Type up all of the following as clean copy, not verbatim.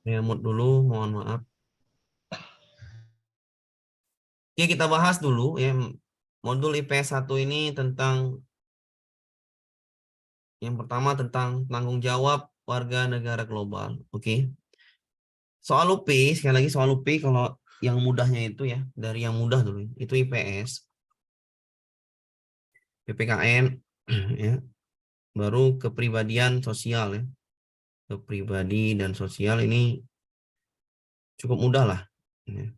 Saya mute dulu, mohon maaf. Oke, kita bahas dulu ya. Modul IPS 1 ini tentang yang pertama tentang tanggung jawab warga negara global. Oke. Soal UP, sekali lagi soal UP kalau yang mudahnya itu ya, dari yang mudah dulu. Itu IPS, PPKN ya, baru kepribadian sosial ya. Kepribadi dan sosial ini cukup mudah lah. Ya.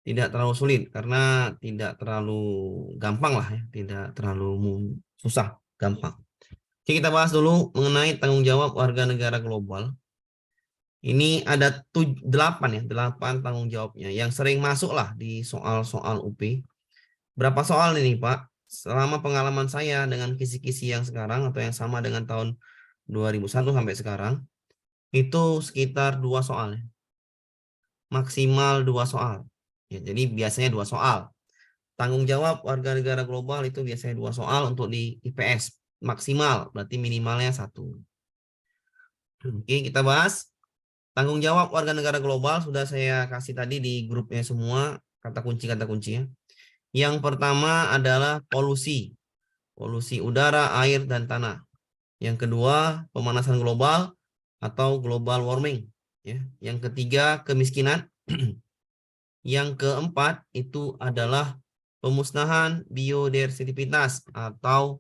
Tidak terlalu sulit karena tidak terlalu gampang lah ya, tidak terlalu susah, gampang. Oke, kita bahas dulu mengenai tanggung jawab warga negara global. Ini ada 8 ya, 8 tanggung jawabnya yang sering masuk lah di soal-soal UP. Berapa soal ini Pak? Selama pengalaman saya dengan kisi-kisi yang sekarang atau yang sama dengan tahun 2001 sampai sekarang, itu sekitar 2 soal. Maksimal 2 soal. Ya, jadi biasanya 2 soal. Tanggung jawab warga negara global itu biasanya 2 soal untuk di IPS. Maksimal, berarti minimalnya 1. Oke, kita bahas. Tanggung jawab warga negara global sudah saya kasih tadi di grupnya semua, kata kuncinya. Yang pertama adalah polusi. Polusi udara, air, dan tanah. Yang kedua, pemanasan global atau global warming. Ya. Yang ketiga, kemiskinan. Yang keempat itu adalah pemusnahan biodiversitas atau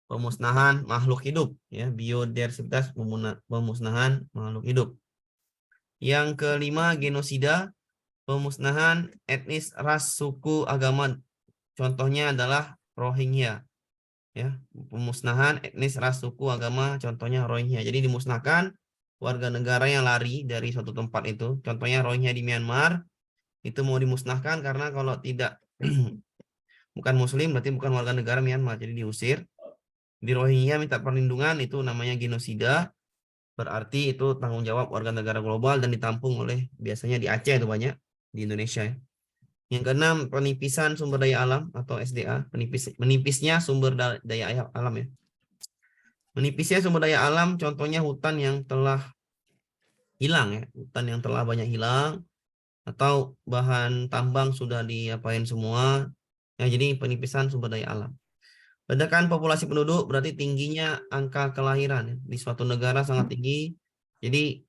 pemusnahan makhluk hidup. Ya, biodiversitas, pemusnahan makhluk hidup. Yang kelima, genosida, pemusnahan etnis, ras, suku, agama. Contohnya adalah Rohingya. Ya, pemusnahan etnis, ras, suku, agama, contohnya Rohingya. Jadi dimusnahkan warga negara yang lari dari suatu tempat itu. Contohnya Rohingya di Myanmar itu mau dimusnahkan karena kalau tidak bukan muslim berarti bukan warga negara Myanmar, jadi diusir. Di Rohingya minta perlindungan, itu namanya genosida. Berarti itu tanggung jawab warga negara global dan ditampung oleh biasanya di Aceh itu banyak, di Indonesia ya. Yang keenam, penipisan sumber daya alam atau SDA, menipisnya sumber daya alam ya. Menipisnya sumber daya alam, contohnya hutan yang telah hilang ya, hutan yang telah banyak hilang atau bahan tambang sudah diapain semua. Ya, jadi penipisan sumber daya alam. Ledakan populasi penduduk berarti tingginya angka kelahiran ya. Di suatu negara sangat tinggi. Jadi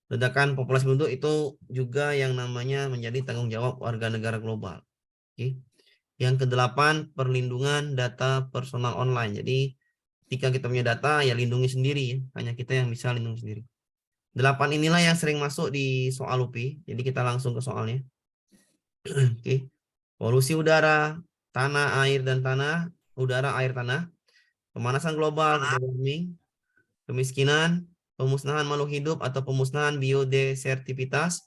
ledakan populasi penduduk itu juga yang namanya menjadi tanggung jawab warga negara global. Oke. Yang kedelapan, perlindungan data personal online. Jadi ketika kita punya data ya lindungi sendiri ya. Hanya kita yang bisa lindungi sendiri. 8 inilah yang sering masuk di soal UPI. Jadi kita langsung ke soalnya. Oke. Polusi udara, tanah, air, dan tanah. Udara, air, tanah. Pemanasan global, global warming. Kemiskinan, pemusnahan makhluk hidup atau pemusnahan biodiversitas,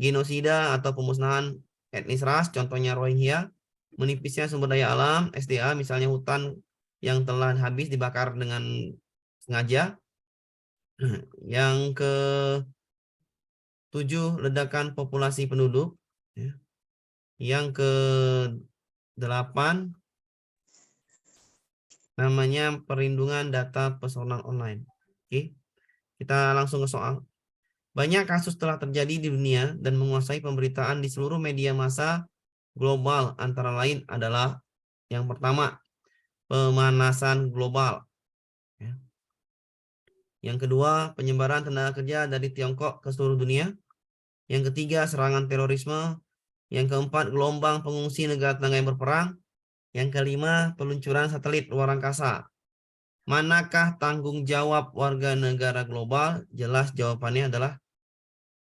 genosida atau pemusnahan etnis ras, contohnya Rohingya, menipisnya sumber daya alam, SDA, misalnya hutan yang telah habis dibakar dengan sengaja. Yang ke-7, ledakan populasi penduduk. Yang ke-8, namanya perlindungan data personal online. Oke, kita langsung ke soal. Banyak kasus telah terjadi di dunia dan menguasai pemberitaan di seluruh media massa global, antara lain adalah yang pertama, pemanasan global. Yang kedua, penyebaran tenaga kerja dari Tiongkok ke seluruh dunia. Yang ketiga, serangan terorisme. Yang keempat, gelombang pengungsi negara tetangga yang berperang. Yang kelima, peluncuran satelit luar angkasa. Manakah tanggung jawab warga negara global? Jelas jawabannya adalah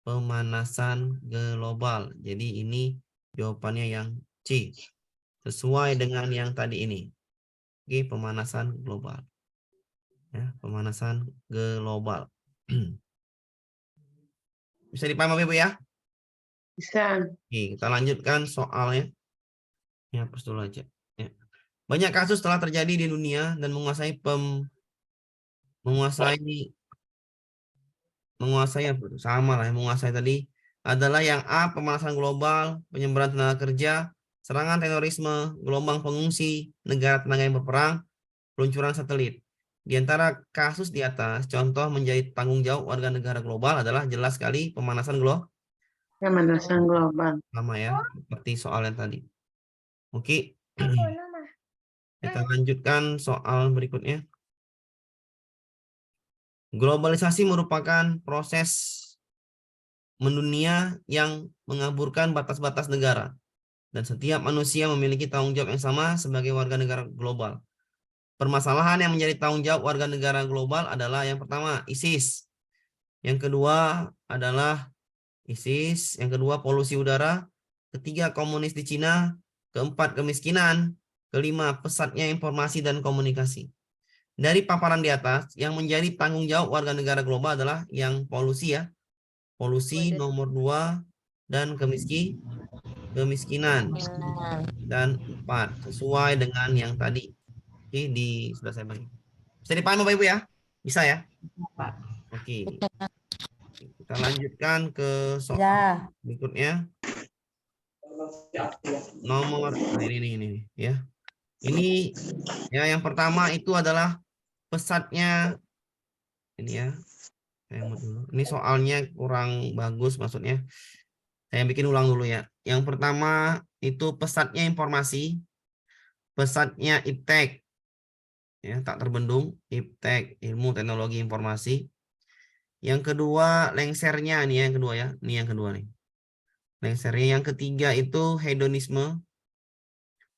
pemanasan global. Jadi ini jawabannya yang C. Sesuai dengan yang tadi ini. Oke, pemanasan global. Ya, pemanasan global. Bisa dipahami Ibu ya? Bisa. Oke, kita lanjutkan soalnya. Ya, hapus dulu aja. Ya. Banyak kasus telah terjadi di dunia dan menguasai sama lah yang menguasai tadi adalah yang A, pemanasan global, penyebaran tenaga kerja, serangan terorisme, gelombang pengungsi, negara tetangga yang berperang, peluncuran satelit. Di antara kasus di atas, contoh menjadi tanggung jawab warga negara global adalah jelas sekali pemanasan Pemanasan global. sama ya, seperti soal yang tadi. Oke, kita lanjutkan soal berikutnya. Globalisasi merupakan proses mendunia yang mengaburkan batas-batas negara, dan setiap manusia memiliki tanggung jawab yang sama sebagai warga negara global. Permasalahan yang menjadi tanggung jawab warga negara global adalah yang pertama, ISIS. Yang kedua adalah ISIS. Yang kedua, polusi udara. Ketiga, komunis di Cina. Keempat, kemiskinan. Kelima, pesatnya informasi dan komunikasi. Dari paparan di atas, yang menjadi tanggung jawab warga negara global adalah yang polusi ya. Polusi nomor 2 dan kemiskinan. Dan 4, sesuai dengan yang tadi. Oke, sudah saya bagi. Bisa dipahami Bapak Ibu ya? Bisa ya? Oke. Kita lanjutkan ke soal berikutnya. Nomor ini ya. Ini ya yang pertama itu adalah pesatnya ini ya. Saya mau dulu. Ini soalnya kurang bagus maksudnya. Saya bikin ulang dulu ya. Yang pertama itu pesatnya informasi, pesatnya iptek ya, tak terbendung, iptek ilmu teknologi informasi. Yang kedua lengsernya nih yang kedua ya. Ini yang kedua nih. Lengsernya yang ketiga itu hedonisme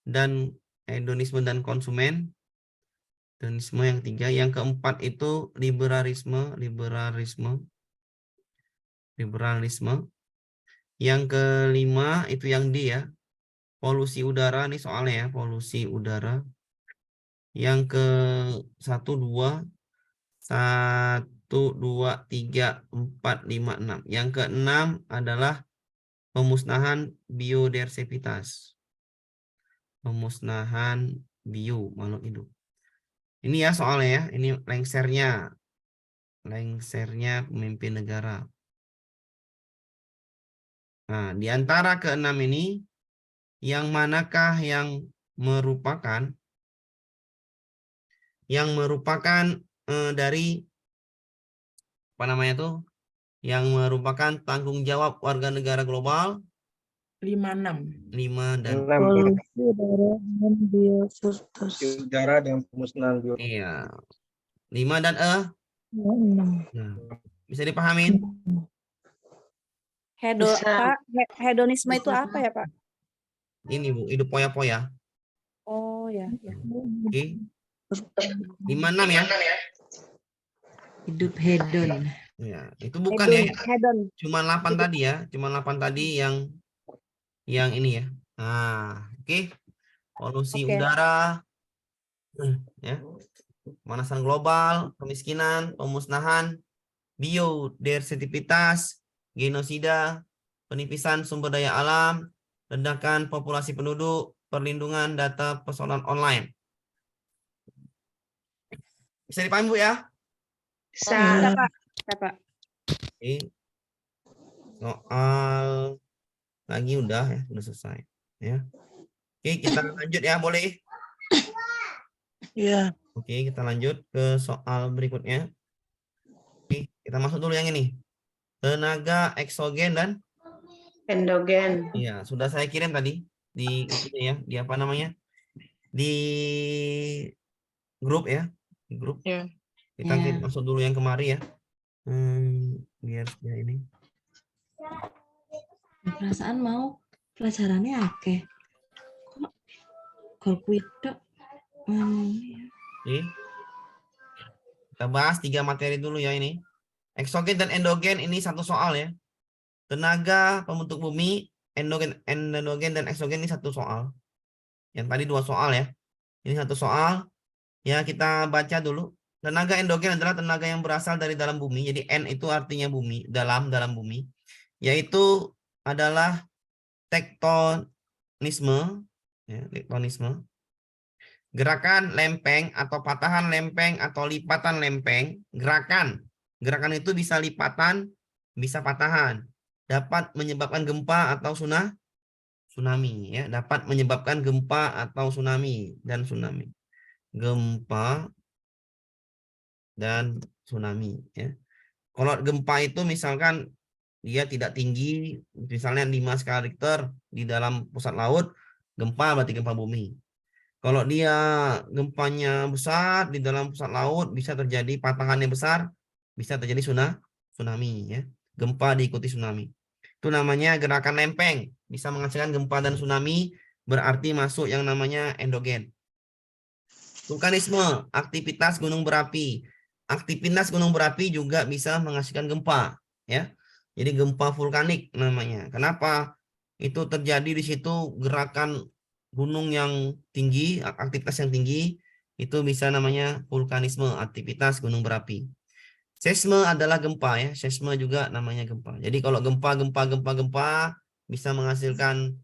dan konsumen. Hedonisme yang ketiga, yang keempat itu liberalisme. Yang kelima itu yang D ya, polusi udara nih soalnya ya, polusi udara. Yang ke 1, 2, 3, 4, 5, 6. Yang keenam adalah pemusnahan biodiversitas. Pemusnahan bio makhluk hidup. Ini ya soalnya ya, ini lengsernya pemimpin negara. Nah, di antara keenam ini, yang manakah yang merupakan dari apa namanya tuh, yang merupakan tanggung jawab warga negara global? 5, 5 dan 6. Polusi udara dan biodiversitas. Udara dan pemusnahan bio. iya. 5 dan 6. Nah, bisa dipahamin? Bisa. Hedonisme itu apa ya, Pak? Ini Bu, hidup poya-poya. Oh ya. Oke. 5, 6 ya. Hidup hedon. Ya, itu bukan ya. Hedon. Cuma 8 tadi ya, cuma 8 tadi yang ini ya. Nah, oke. Polusi udara ya. Pemanasan global, kemiskinan, pemusnahan biodiversitas, genosida, penipisan sumber daya alam, ledakan populasi penduduk, perlindungan data personal online. Bisa dipahami Bu ya? Bisa. Pak. Oke. Soal lagi udah ya, sudah selesai ya. Oke, kita lanjut ya, boleh? Ya. Oke, kita lanjut ke soal berikutnya. Oke, kita masuk dulu yang ini. Tenaga eksogen dan Endogen. iya, sudah saya kirim tadi di ya, di apa namanya? Di grup ya, di grup. Ya. Kita Ya. masuk dulu yang kemari ya. Biar sudah ini. Perasaan mau pelajarannya akeh. Kok golku itu Oke. Kita bahas 3 materi dulu ya ini. Eksogen dan endogen ini satu soal ya. Tenaga pembentuk bumi, endogen dan eksogen ini satu soal. Yang tadi 2 soal ya. Ini satu soal. Ya, kita baca dulu. Tenaga endogen adalah tenaga yang berasal dari dalam bumi. Jadi N itu artinya bumi, dalam bumi. Yaitu adalah tektonisme, ya, tektonisme. Gerakan lempeng atau patahan lempeng atau lipatan lempeng. Gerakan itu bisa lipatan, bisa patahan. Dapat menyebabkan gempa atau tsunami. Ya, dapat menyebabkan gempa atau tsunami dan tsunami. Gempa dan tsunami. Ya. Kalau gempa itu misalkan dia tidak tinggi, misalnya 5 skala Richter di dalam pusat laut, gempa berarti gempa bumi. Kalau dia gempanya besar di dalam pusat laut, bisa terjadi patahannya besar, bisa terjadi tsunami. Ya. Gempa diikuti tsunami. Itu namanya gerakan lempeng, bisa menghasilkan gempa dan tsunami, berarti masuk yang namanya endogen. Vulkanisme, aktivitas gunung berapi. Aktivitas gunung berapi juga bisa menghasilkan gempa, ya. Jadi gempa vulkanik namanya. Kenapa? Itu terjadi di situ gerakan gunung yang tinggi, aktivitas yang tinggi, itu bisa namanya vulkanisme, aktivitas gunung berapi. Seisme adalah gempa ya, seisme juga namanya gempa. Jadi kalau gempa bisa menghasilkan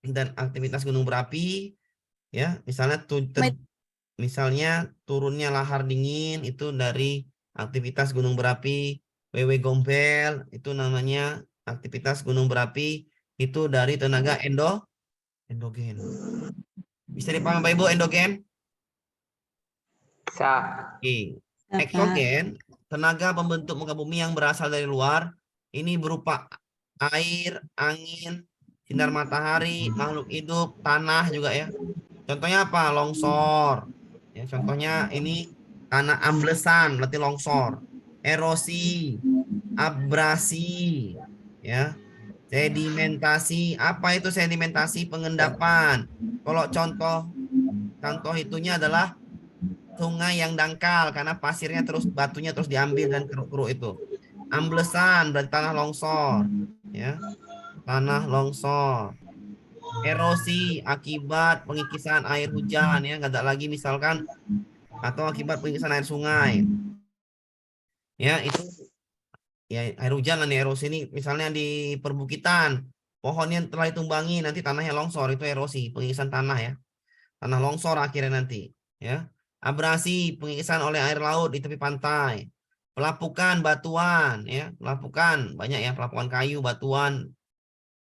dan aktivitas gunung berapi, ya, misalnya turunnya lahar dingin itu dari aktivitas gunung berapi. WW Gombel itu namanya aktivitas gunung berapi, itu dari tenaga endogen. Bisa dipahami Bapak Ibu endogen? Bisa. Oke. Apa? Eksogen, tenaga pembentuk muka bumi yang berasal dari luar, ini berupa air, angin, sinar matahari, makhluk hidup, tanah juga ya. Contohnya apa? Longsor. Ya, contohnya ini tanah amblesan, berarti longsor. Erosi, abrasi, ya. Sedimentasi. Apa itu sedimentasi? Pengendapan. Kalau contoh itunya adalah sungai yang dangkal karena pasirnya batunya terus diambil dan keruk-keruk itu. Amblesan berarti tanah longsor, ya. Tanah longsor. Erosi akibat pengikisan air hujan, ya, nggak ada lagi misalkan, atau akibat pengikisan air sungai, ya, itu ya air hujan lah nih. Erosi ini misalnya di perbukitan, pohonnya telah ditumbangi, nanti tanahnya longsor, itu erosi, pengikisan tanah ya, tanah longsor akhirnya nanti, ya. Abrasi, pengikisan oleh air laut di tepi pantai. Pelapukan batuan, ya, pelapukan banyak ya, pelapukan kayu, batuan,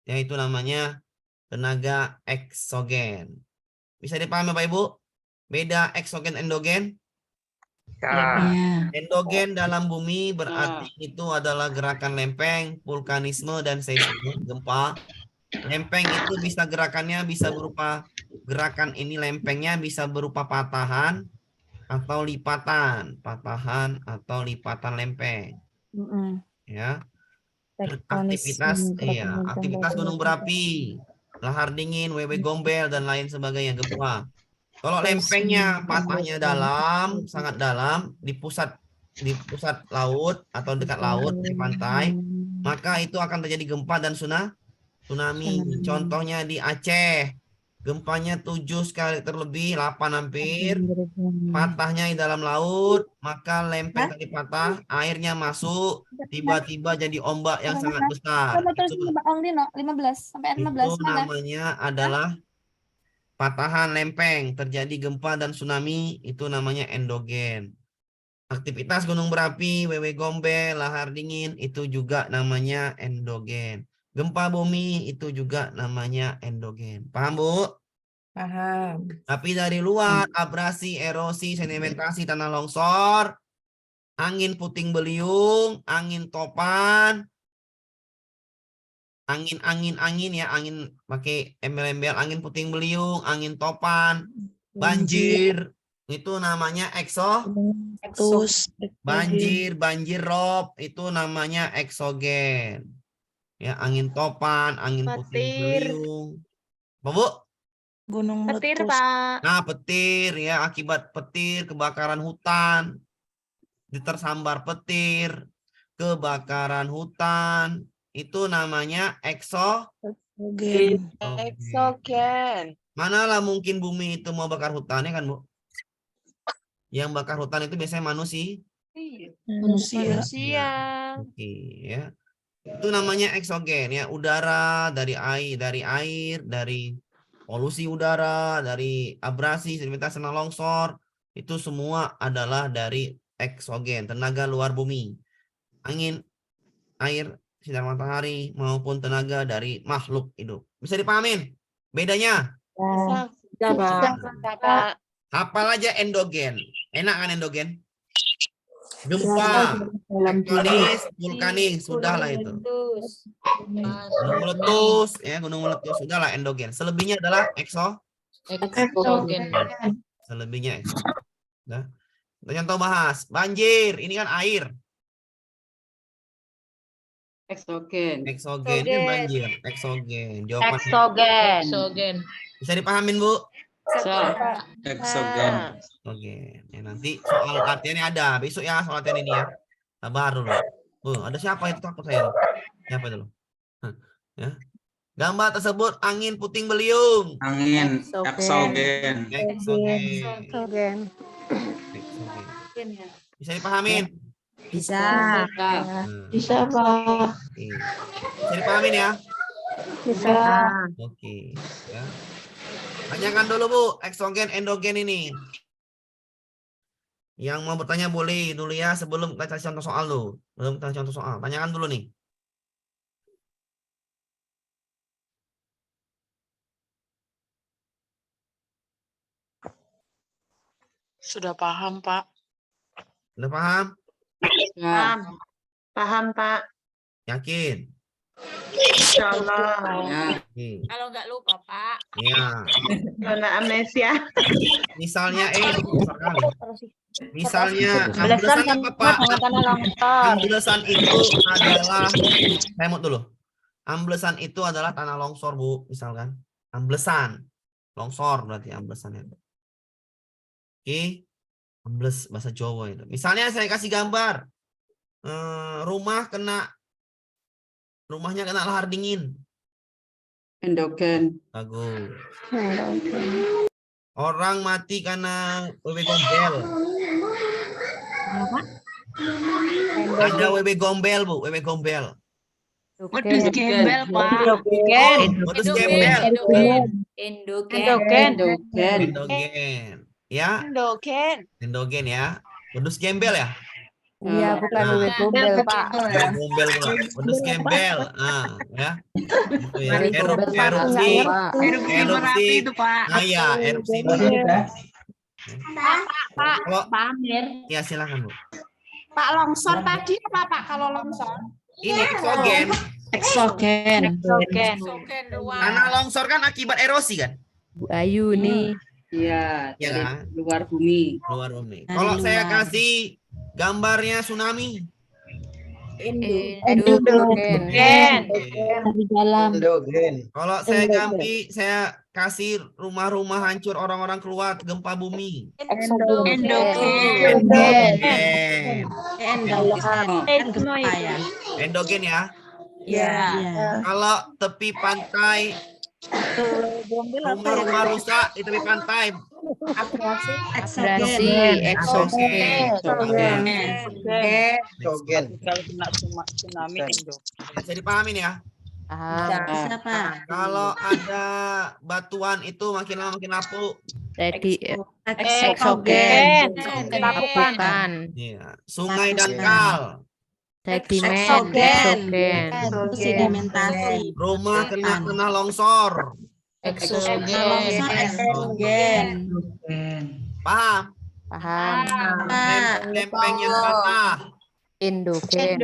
ya, itu namanya tenaga eksogen. Bisa dipahami Bapak Ibu? Beda eksogen endogen. Bisa. Ya. Endogen dalam bumi berarti itu adalah gerakan lempeng, vulkanisme, dan seisme, gempa. Lempeng itu bisa gerakannya bisa berupa gerakan ini, lempengnya bisa berupa patahan atau lipatan, lempeng, ya. Aktivitas, iya, aktivitas gunung berapi, lahar dingin, WW Gombel, dan lain sebagainya, gempa. Kalau lempengnya patahnya dalam, sangat dalam, di pusat laut atau dekat laut di pantai, maka itu akan terjadi gempa dan tsunami. Contohnya di Aceh, gempanya 7 skala terlebih, 8 hampir, patahnya di dalam laut, maka lempeng tadi patah, airnya masuk, tiba-tiba jadi ombak yang sangat besar. Terus Bang Dino 15 sampai Itu 15 mana? namanya adalah patahan lempeng, terjadi gempa dan tsunami, itu namanya endogen. Aktivitas gunung berapi, WW Gombel, lahar dingin, itu juga namanya endogen. Gempa bumi itu juga namanya endogen. Paham, Bu? Paham. Tapi dari luar, abrasi, erosi, sedimentasi, tanah longsor, angin puting beliung, angin topan, angin ya, angin pakai embel-embel, angin puting beliung, angin topan, banjir, itu namanya banjir rob, itu namanya eksogen. Ya, angin topan, angin puting beliung. Apa, Bu? Gunung Petir, meletus. Pak. Nah, petir ya, akibat petir, kebakaran hutan, ditersambar petir, kebakaran hutan, itu namanya Eksogen. Eksogen. Manalah mungkin bumi itu mau bakar hutannya kan, Bu? Yang bakar hutan itu biasanya manusia. Manusia. Oke, ya. Itu namanya eksogen ya, udara dari air, dari polusi udara, dari abrasi, sedimentasi, tanah longsor, itu semua adalah dari eksogen, tenaga luar bumi. Angin, air, sinar matahari, maupun tenaga dari makhluk hidup. Bisa dipahamin bedanya? Bisa. Pak. Bisa, Pak. Hafal aja endogen. Enak kan endogen? Gempa, tektonis, vulkanik, sudahlah itu. Gunung meletus, ya gunung meletus, sudahlah endogen. Selebihnya adalah Exogen. selebihnya ekso. Nah, kita contoh bahas banjir, ini kan air. Exogen. Eksogen ini banjir, eksogen. Jawaban Exogen. bisa dipahamin, Bu? Exogen. Oke, ya, nanti soal latihannya ada besok ya, soal latihan ini ya. Sabar dulu. Ada siapa itu takut saya? Siapa itu loh? Ya. Gambar tersebut angin puting beliung. Angin. Exogen. Eksogen. Bisa dipahamin? Bisa. Bisa, Pak. Oke. Bisa dipahamin ya? Bisa. Oke. Ya. Tanyakan dulu, Bu, eksogen, endogen ini. Yang mau bertanya boleh dulu ya sebelum kita kasih contoh soal lu. Belum kita contoh soal. Tanyakan dulu nih. Sudah paham, Pak. Udah paham? Paham, Pak. Yakin? Insyaallah. Oke. Kalau nggak lupa, Pak. Ya. Karena amnesia. Misalnya misalnya Belasan amblesan apa, Pak? tanah longsor. Amblesan itu adalah saya mau dulu. Amblesan itu adalah tanah longsor, Bu, misalkan. Amblesan. Longsor berarti amblesan itu. Oke. Ambles bahasa Jawa itu. Misalnya saya kasih gambar. Rumahnya kena lahar dingin. Endogen. Bagus. Orang mati karena WB gombel. Ada WB gombel, Bu, WB gombel. Wedus gembel, Pak. Modus gembel. Endogen. Endogen. Ya, endogen ya. Modus gembel ya. Iya, bukan Nah. WB gombel, Pak. WB gombel pula. Modus gembel. Ya. Itu ya. WB gombel, Pak. Erupsi. Erupsi itu, Pak. Nah, ya, erupsi. Kalau Pak Amir. ya silakan, Bu. Pak longsor tadi apa Pak kalau longsor? Ini eksogen. Exogen. Tanah longsor kan akibat erosi kan? Bu Ayu nih. Iya, Ya dari kan? luar bumi. Luar bumi. Dari Kalau saya luar. kasih gambarnya tsunami. Endogen. Dari dalam. Endogen. Kalau saya kasih rumah-rumah hancur, orang-orang keluar gempa bumi. Endogen. Endogen. Endogen. Kan gempa ya. Endogen ya. Iya. Kalau tepi pantai, rumah-rumah rusak di tepi pantai. Exogen. Exogen. Exogen. Kalau kena tsunami, Bisa dipahamin ya. Bisa, Pak. Kalau ada batuan itu makin lama makin lapuk. Jadi Exogen. Bukan. Iya. Sungai dan kal. Sedimen. Exogen. Itu sedimentasi. Rumah kena tanah longsor. Longsor exogen. Paham? Paham. Lempeng yang patah. Endogen.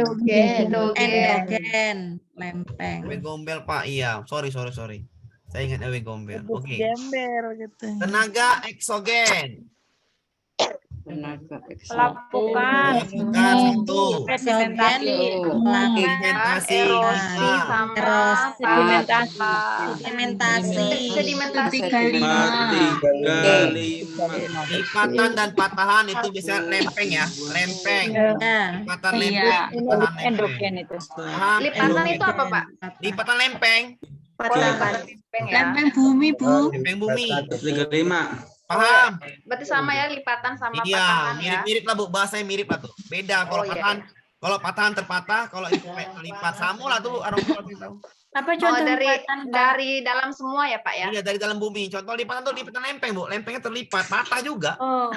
Lempeng. Ewe gombel, Pak. Iya. Sorry. Saya ingat ewe gombel. Oke. gembel gitu. Tenaga eksogen. Tenaga Pelapukan. Bukan satu. Sedimentasi. Pigmentasi. Sedimentasi. Lipatan dan patahan itu bisa lempeng ya. Lempeng. Lipatan lempeng. Patahan lempeng. Endogen itu. Paham? Lipatan itu apa Pak? Lipatan lempeng. Lempeng bumi Bu. Lempeng bumi. 35. Paham? Berarti sama ya lipatan sama Iya, patahan ya. mirip-mirip lah, Bu. Bahasanya mirip lah tuh. Beda kalau Oh, iya, patahan. Kalau patahan terpatah, kalau itu lipat sama lah tuh orang tahu. Apa dari dalam semua ya Pak ya? Iya, dari dalam bumi. Contoh lipatan tuh lipatan lempeng, Bu. Lempengnya terlipat, patah juga. Oh,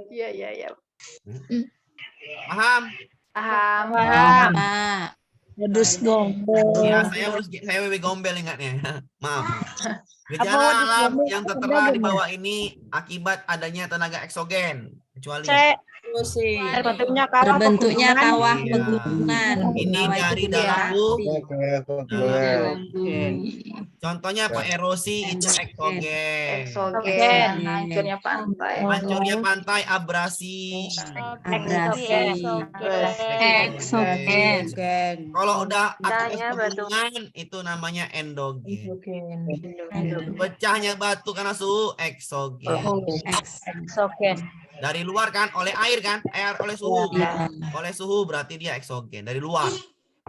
iya. Paham? Paham. Pak. Wedus gombel. Iya, saya WB gombel ingatnya. Maaf. Gejala alam yang tertera di bawah ini akibat adanya tenaga eksogen, kecuali Erosi. Bentuknya kawah Berbentuknya pegunungan. kawah Iya. pegunungan. Ini Kawah itu dari dalam bumi. Eksogen. Contohnya apa? Erosi itu eksogen. Eksogen, hancurnya pantai. Hancurnya pantai, abrasi. Abrasi. Eksogen. Kalau udah atas Indahnya batu. pegunungan itu namanya endogen. Eksogen. Pecahnya batu karena suhu eksogen. Eksogen. Dari luar kan, oleh air kan, oleh suhu. Iya. Oleh suhu berarti dia eksogen dari luar.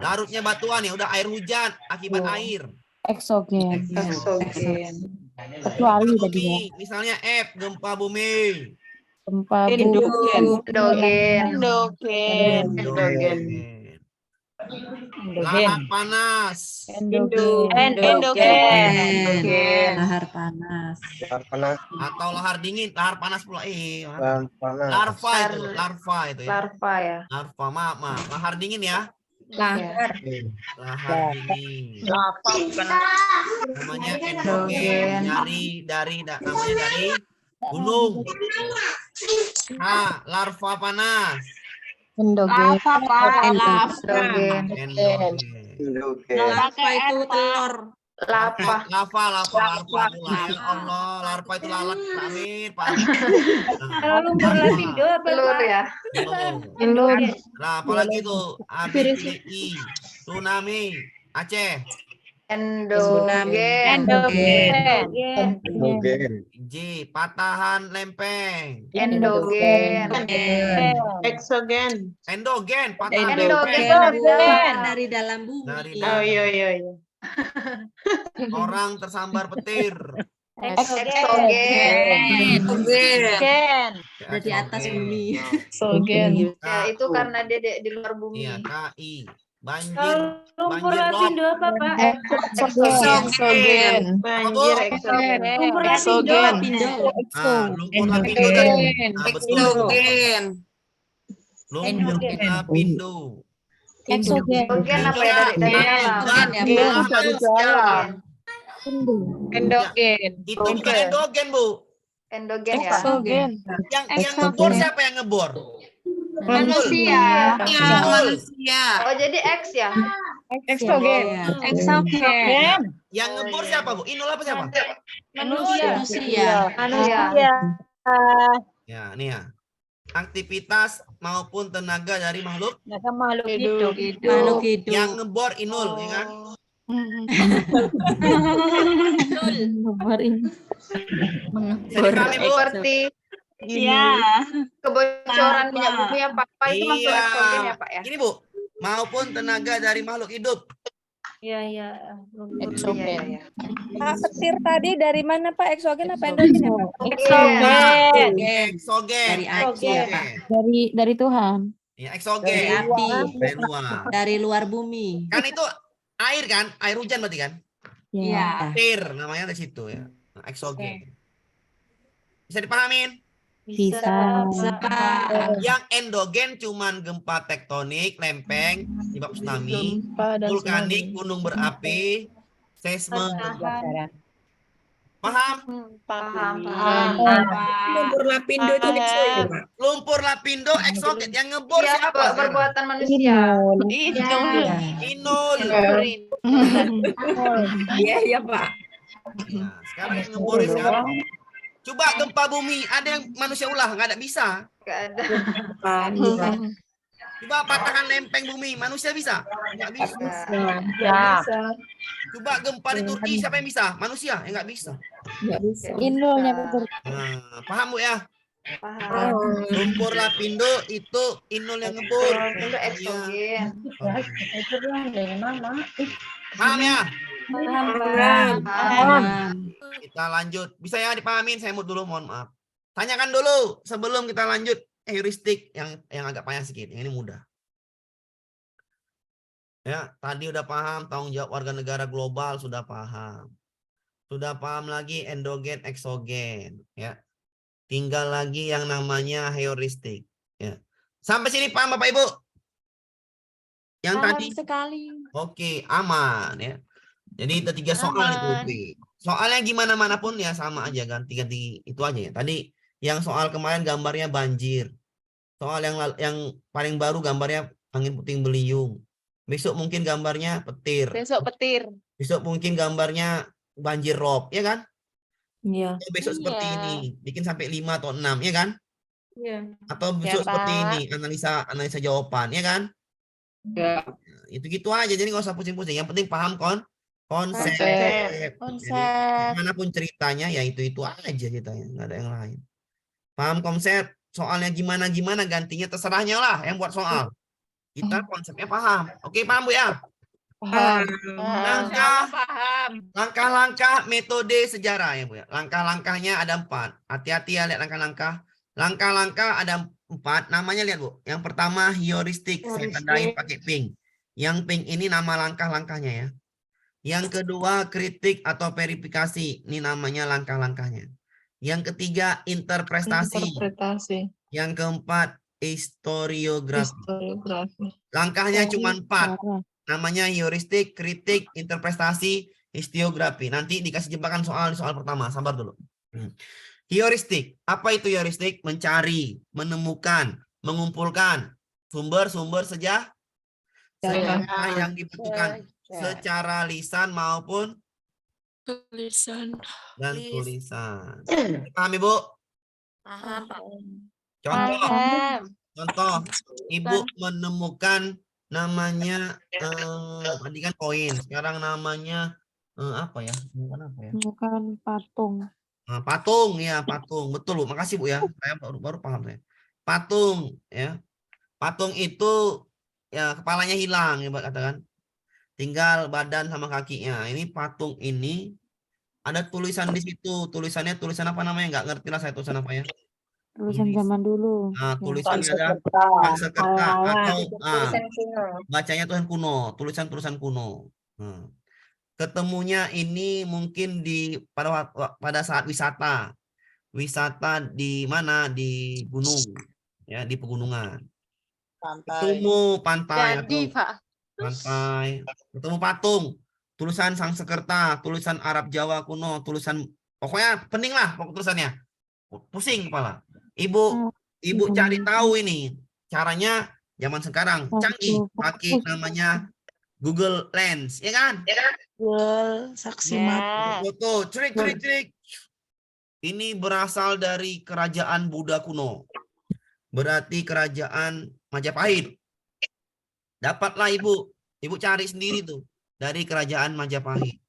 Larutnya batuan ya udah air hujan akibat air. Eksogen. Eksogen. Kecuali Gempa tadi ya. bumi, misalnya gempa bumi. Gempa bumi. Endogen. Endogen. Endogen. Endogen. Lahar panas. Endogen. Endogen. Lahar panas. Atau lahar dingin, lahar panas pula. Larva itu, larva itu ya. Larva ya. Larva, maaf. Lahar dingin ya. Lahar. Lahar dingin. Lava bukan. Namanya endogen. Namanya dari gunung. Larva panas. Endogen. Endogen. Endogen. Larva itu telur. Lava. Larva itu lah. Ya Allah, larva itu lalat. Amin, Pak. Kalau lumpur lapindo apa? Telur ya. Telur. Nah, apalagi tuh ABCDI, tsunami, Aceh, Endogen. J, patahan lempeng, Endogen. Eksogen. endogen, patahan Endogen. lempeng. Dari dalam bumi. Dari Oh dalam. iya. Orang tersambar petir. Eksogen. Ada di atas bumi. Eksogen. Ya, itu karena dia di luar bumi. Iya, KI. Banjir Lumpur rob. lapindo apa, Pak? Eksogen. Banjir eksogen. Lumpur Eksogen. Lapindo. Lumpur lapindo tadi. Betul. Lumpur Eksogen. lapindo. Eksogen. Eksogen apa ya dari dalam? Eksogen ya, Bu. Endogen. Itu bukan endogen, Bu. Endogen ya. Eksogen. Yang ngebor siapa yang ngebor? Manusia. Manusia. Oh, jadi X ya? Eksogen. Iya. Eksogen. Yang ngebor siapa, Bu? Inul apa siapa? Manusia. Manusia. Ya, nih ya. Aktivitas maupun tenaga dari makhluk Makhluk hidup. Makhluk hidup. yang ngebor Inul, ya kan? Ngeluarin. Jadi kami, Bu. Seperti kebocoran minyak bumi ya, Pak. Itu masuk Iya. eksogen ya, Pak ya? Ini, Bu. Maupun tenaga dari makhluk hidup. Eksogen. Petir tadi dari mana, Pak? Eksogen apa endogen ya, Pak? Eksogen. Eksogen. Dari api ya, Pak. Dari Tuhan. Ya, Dari eksogen. api. Dari luar. Dari luar bumi. Kan itu air kan? Air hujan berarti kan? Iya. Air namanya dari situ ya. Nah, eksogen. Bisa dipahamin? Bisa. Yang endogen cuman gempa tektonik, lempeng, sebab tsunami, vulkanik, gunung berapi, seisme. Paham? Paham. Lumpur lapindo itu eksogen. Lumpur lapindo eksogen. Yang ngebor Iya, siapa? perbuatan manusia. Inul. Iya, Pak. Nah, sekarang yang ngebor siapa? Coba gempa bumi, ada yang manusia ulah, nggak ada bisa. Nggak ada. Coba patahan lempeng bumi, manusia bisa? Nggak bisa. Coba gempa di Turki, siapa yang bisa? Manusia, ya nggak bisa. Inulnya betul. Nah, paham, Bu ya? Paham. Lumpur lapindo itu Inul yang ngebor. Itu eksogen. Paham ya? Paham. Kita lanjut. Bisa ya dipahamin? Saya mute dulu, mohon maaf. Tanyakan dulu sebelum kita lanjut heuristik yang agak payah sedikit. Yang ini mudah. Ya, tadi udah paham tanggung jawab warga negara global, sudah paham. Sudah paham lagi endogen, eksogen, ya. Tinggal lagi yang namanya heuristik, ya. Sampai sini paham Bapak Ibu? Yang tadi sekali. oke, aman ya. Jadi ada 3 soal itu. Soalnya gimana manapun ya sama aja, ganti-ganti itu aja ya. Tadi yang soal kemarin gambarnya banjir. Soal yang paling baru gambarnya angin puting beliung. Besok mungkin gambarnya petir. Besok petir. Besok mungkin gambarnya banjir rob, ya kan? Iya. Atau besok seperti Iya. ini, bikin sampai 5 atau 6, ya kan? Iya. Atau besok seperti Pak. ini, analisa jawaban, ya kan? Ya. Itu gitu aja, jadi nggak usah pusing-pusing. Yang penting paham konsep. Konsep. Jadi, manapun ceritanya ya itu aja ceritanya, nggak ada yang lain. Paham konsep? Soalnya gimana gantinya terserahnya lah yang buat soal. Kita konsepnya paham. Oke, paham Bu ya? Paham. Langkah-langkah metode sejarah ya Bu ya. Langkah-langkahnya ada 4. Hati-hati ya lihat langkah-langkah. Langkah-langkah ada 4. Namanya lihat Bu. Yang pertama heuristik. Saya tandain pakai pink. Yang pink ini nama langkah-langkahnya ya. Yang kedua kritik atau verifikasi. Ini namanya langkah-langkahnya. Yang ketiga interpretasi. Yang keempat historiografi. Langkahnya cuma 4. Namanya heuristik, kritik, interpretasi, historiografi. Nanti dikasih jebakan soal pertama. Sabar dulu. Heuristik. Apa itu heuristik? Mencari, menemukan, mengumpulkan sumber-sumber sejarah yang dibutuhkan secara lisan maupun Tulisan. dan tulisan. Paham Ibu? Paham. Contoh, Ibu menemukan namanya tadi kan koin, sekarang namanya apa ya? Bukan patung. Patung ya, patung. Betul Bu, makasih Bu ya. Saya baru paham saya. Patung ya. Patung itu ya kepalanya hilang ya Mbak katakan. Tinggal badan sama kakinya. Ini patung ini ada tulisan di situ. Tulisannya tulisan apa namanya? Nggak ngerti lah saya tulisan apa ya. Tulisan zaman dulu. Nah, Ya. tulisannya ada Sanskerta atau bacanya tulisan kuno, tulisan kuno. Ketemunya ini mungkin pada saat wisata di mana, di gunung ya, di pegunungan. Ketemu pantai Jadi, atau Pak. pantai, ketemu patung, tulisan Sanskerta, tulisan Arab Jawa kuno, tulisan pokoknya pening lah pokok tulisannya. Pusing kepala. Ibu cari tahu ini caranya zaman sekarang canggih, pakai namanya Google Lens, ya kan? Google saksi mata. Foto, cerik. Ini berasal dari kerajaan Buddha kuno. Berarti kerajaan Majapahit. Dapatlah ibu cari sendiri tuh dari kerajaan Majapahit.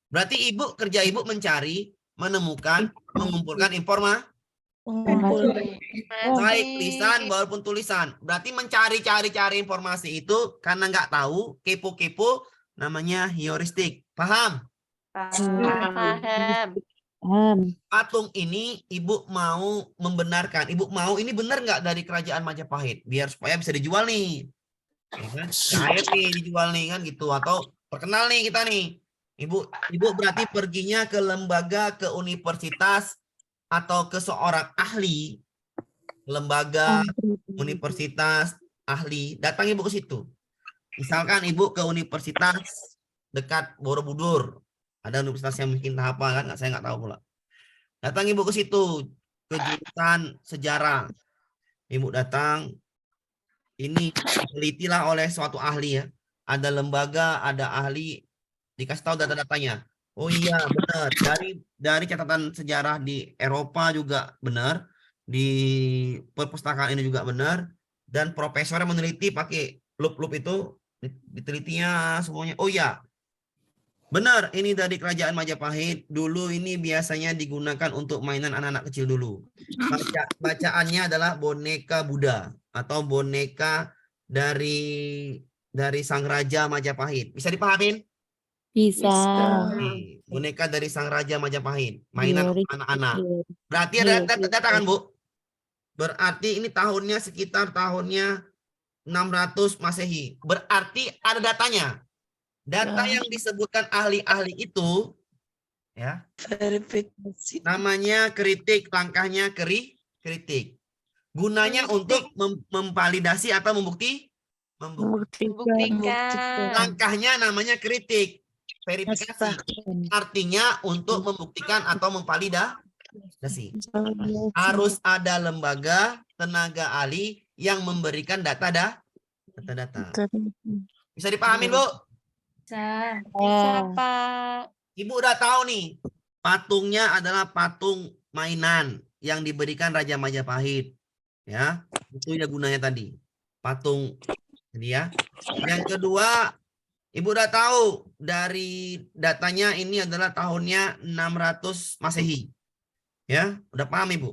Berarti kerja ibu mencari, menemukan, mengumpulkan informasi. Baik lisan walaupun tulisan. Berarti mencari informasi itu karena nggak tahu, kepo-kepo, namanya heuristik. Paham? Paham. Patung ini ibu mau membenarkan. Ibu mau ini benar nggak dari kerajaan Majapahit? Biar supaya bisa dijual nih. Ya kan? Cair nih dijual nih kan gitu. Atau terkenal nih kita nih. Ibu berarti perginya ke lembaga, ke universitas, atau ke seorang ahli, lembaga, universitas, ahli, datang ibu ke situ. Misalkan ibu ke universitas dekat Borobudur, ada universitas yang mungkin apa kan, saya nggak tahu pula. Datang ibu ke situ, ke jurusan sejarah. Ibu datang, ini ditelitilah oleh suatu ahli ya. Ada lembaga, ada ahli, dikasih tahu data-datanya. Oh iya benar, dari catatan sejarah di Eropa juga benar, di perpustakaan ini juga benar, dan profesornya meneliti pakai lup itu, ditelitinya semuanya. Oh iya, benar ini dari kerajaan Majapahit, dulu ini biasanya digunakan untuk mainan anak-anak kecil dulu. Bacaannya adalah boneka Buddha atau boneka dari Sang Raja Majapahit. Bisa dipahamin? Bisa. Boneka dari Sang Raja Majapahit, mainan anak-anak. Berarti ada data kan Bu? Berarti ini tahunnya sekitar tahunnya 600 Masehi. Berarti ada datanya. Data yang disebutkan ahli-ahli itu ya. Verifikasi. Namanya kritik, langkahnya kritik. Gunanya untuk memvalidasi atau membuktikan. Langkahnya namanya kritik. Verifikasi artinya untuk membuktikan atau memvalidasi. Harus ada lembaga, tenaga ahli yang memberikan data-data. Bisa dipahamin, Bu? Bisa. Pak. Ibu udah tahu nih, patungnya adalah patung mainan yang diberikan Raja Majapahit. Ya, itu ya gunanya tadi. Patung ini ya. Yang kedua, Ibu udah tahu dari datanya ini adalah tahunnya 600 Masehi. Ya, udah paham Ibu?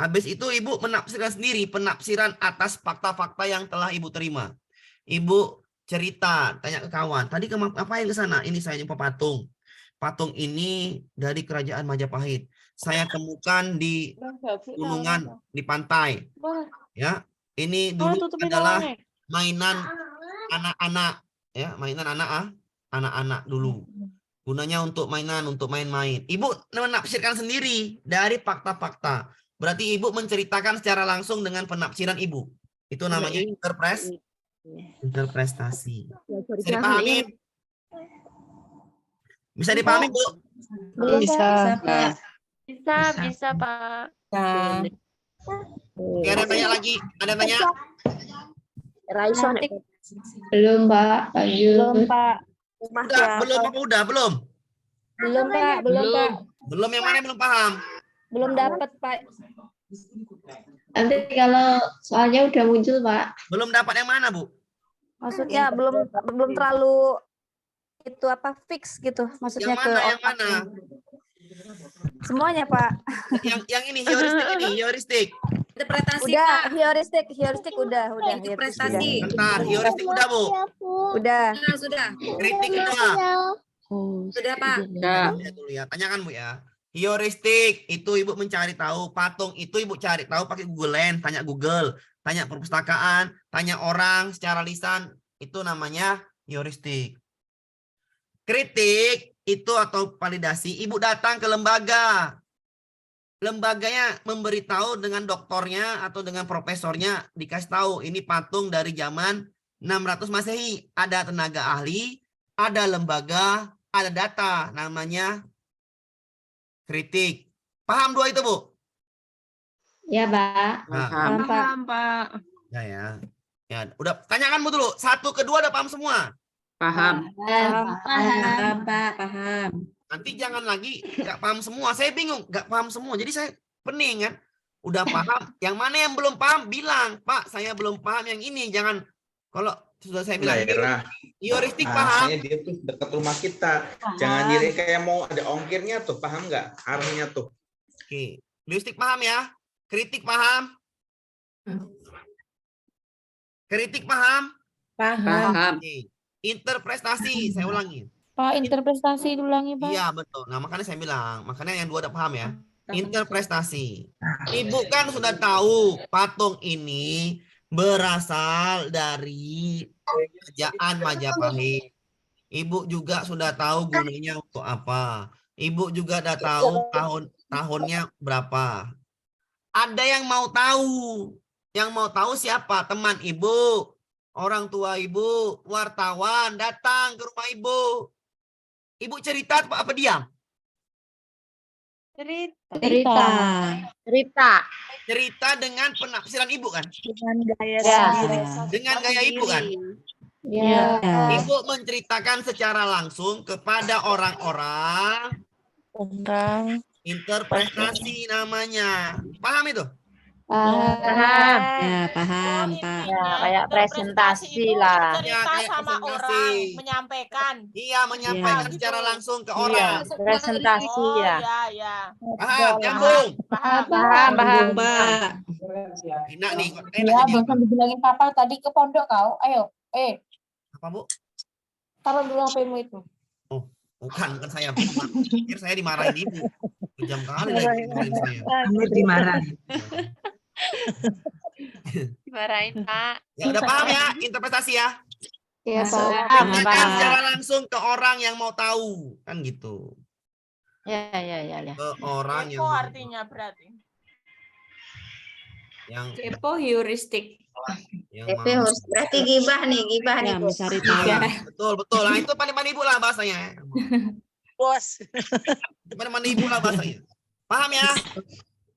Habis itu Ibu menafsirkan sendiri penafsiran atas fakta-fakta yang telah Ibu terima. Ibu cerita, tanya ke kawan, tadi ngapain ke sana? Ini saya jumpa patung. Patung ini dari kerajaan Majapahit. Saya temukan di gunungan, di pantai. Ya, ini dulu adalah mainan anak-anak, ya, mainan anak-anak dulu. Gunanya untuk mainan, untuk main-main. Ibu menafsirkan sendiri dari fakta-fakta. Berarti Ibu menceritakan secara langsung dengan penafsiran Ibu. Itu namanya interpretasi. Bisa dipahami? Bisa dipahami, Bu? Bisa. Bisa, Pak. Oke, ada yang tanya lagi? Ada yang tanya? Nanti Belum, Pak. belum, Pak. Belum apa udah? Belum? Belum, Pak. Belum, Pak. Belum yang mana yang belum paham? Belum dapat, Pak. Nanti kalau soalnya udah muncul, Pak. Belum dapat yang mana, Bu? Maksudnya belum terlalu itu apa fix gitu. Maksudnya Yang mana? ke Yang mana? semuanya, Pak. Yang ini heuristik. Interpretasi, Udah, Pak. heuristik udah. Interpretasi. Bentar, heuristik udah, Bu. Udah. Sudah. Kritik udah. Sudah, Pak. Lihat dulu ya, tanyakan Bu ya. Heuristik itu Ibu mencari tahu, patung itu Ibu cari tahu pakai Google Lens, tanya Google, tanya perpustakaan, tanya orang secara lisan, itu namanya heuristik. Kritik itu atau validasi, Ibu datang ke lembaga. Lembaganya memberitahu dengan doktornya atau dengan profesornya, dikasih tahu ini patung dari zaman 600 Masehi, ada tenaga ahli, ada lembaga, ada data, namanya kritik. Paham dua itu, Bu? Ya, Pak. Nah, Paham, Pak. ya. Udah tanyakan Bu dulu. Satu, kedua udah paham semua. Paham. Paham, Pak. Paham. Nanti jangan lagi nggak paham semua. Saya bingung, nggak paham semua. Jadi saya pening kan. Udah paham. Yang mana yang belum paham bilang, Pak, saya belum paham yang ini. Jangan kalau sudah saya bilang heuristik paham. Dia tuh dekat rumah kita. Jangan diri kayak mau ada ongkirnya tuh, paham nggak? Arahnya tuh. Oke, heuristik paham ya. Kritik paham. Kritik paham. Paham. Oke. Interpretasi, saya ulangi. Pak, interpretasi ulangi, Pak. Iya betul. Nah makanya saya bilang, makanya yang dua udah paham ya. Interpretasi. Ibu kan sudah tahu patung ini berasal dari kerajaan Majapahit. Ibu juga sudah tahu gunanya untuk apa. Ibu juga udah tahu tahunnya berapa. Ada yang mau tahu. Yang mau tahu siapa? Teman Ibu, orang tua Ibu, wartawan datang ke rumah Ibu. Ibu cerita apa diam? Cerita. Cerita dengan penafsiran Ibu kan? Dengan gaya Ya. Dengan gaya Ibu kan? Ya. Ibu menceritakan secara langsung kepada orang-orang. Interpretasi namanya. Paham itu? Paham. Ya, paham, Pak. Ya, kayak presentasi lah. Ya, kayak sama presentasi. orang, menyampaikan. Iya, menyampaikan Iya. secara langsung ke Iya, orang. presentasi Oh, ya. ya. Paham, nyambung. Paham. Pak. Enak nih, enak Ya, jadi. bahkan dibilangin papa tadi ke pondok kau. Ayo, Apa, Bu? taruh dulu HP-mu itu. Bukan saya. Pikir saya dimarahin Ibu. Kejam kali lagi dimarahin saya. Dimarahin. Dimarahin, Pak. Ya, udah paham ya interpretasi ya? Iya, Pak. Sampaikan secara langsung ke orang yang mau tahu. Kan gitu. Ya. Ke orang yang Kepo mau artinya berarti. yang Kepo heuristik. mau. Berarti gibah nih, Ya, mencari tahu. Betul. Nah, itu pandai-pandai Ibu lah bahasanya. Bos. Pandai-pandai Ibu lah bahasanya. Paham ya?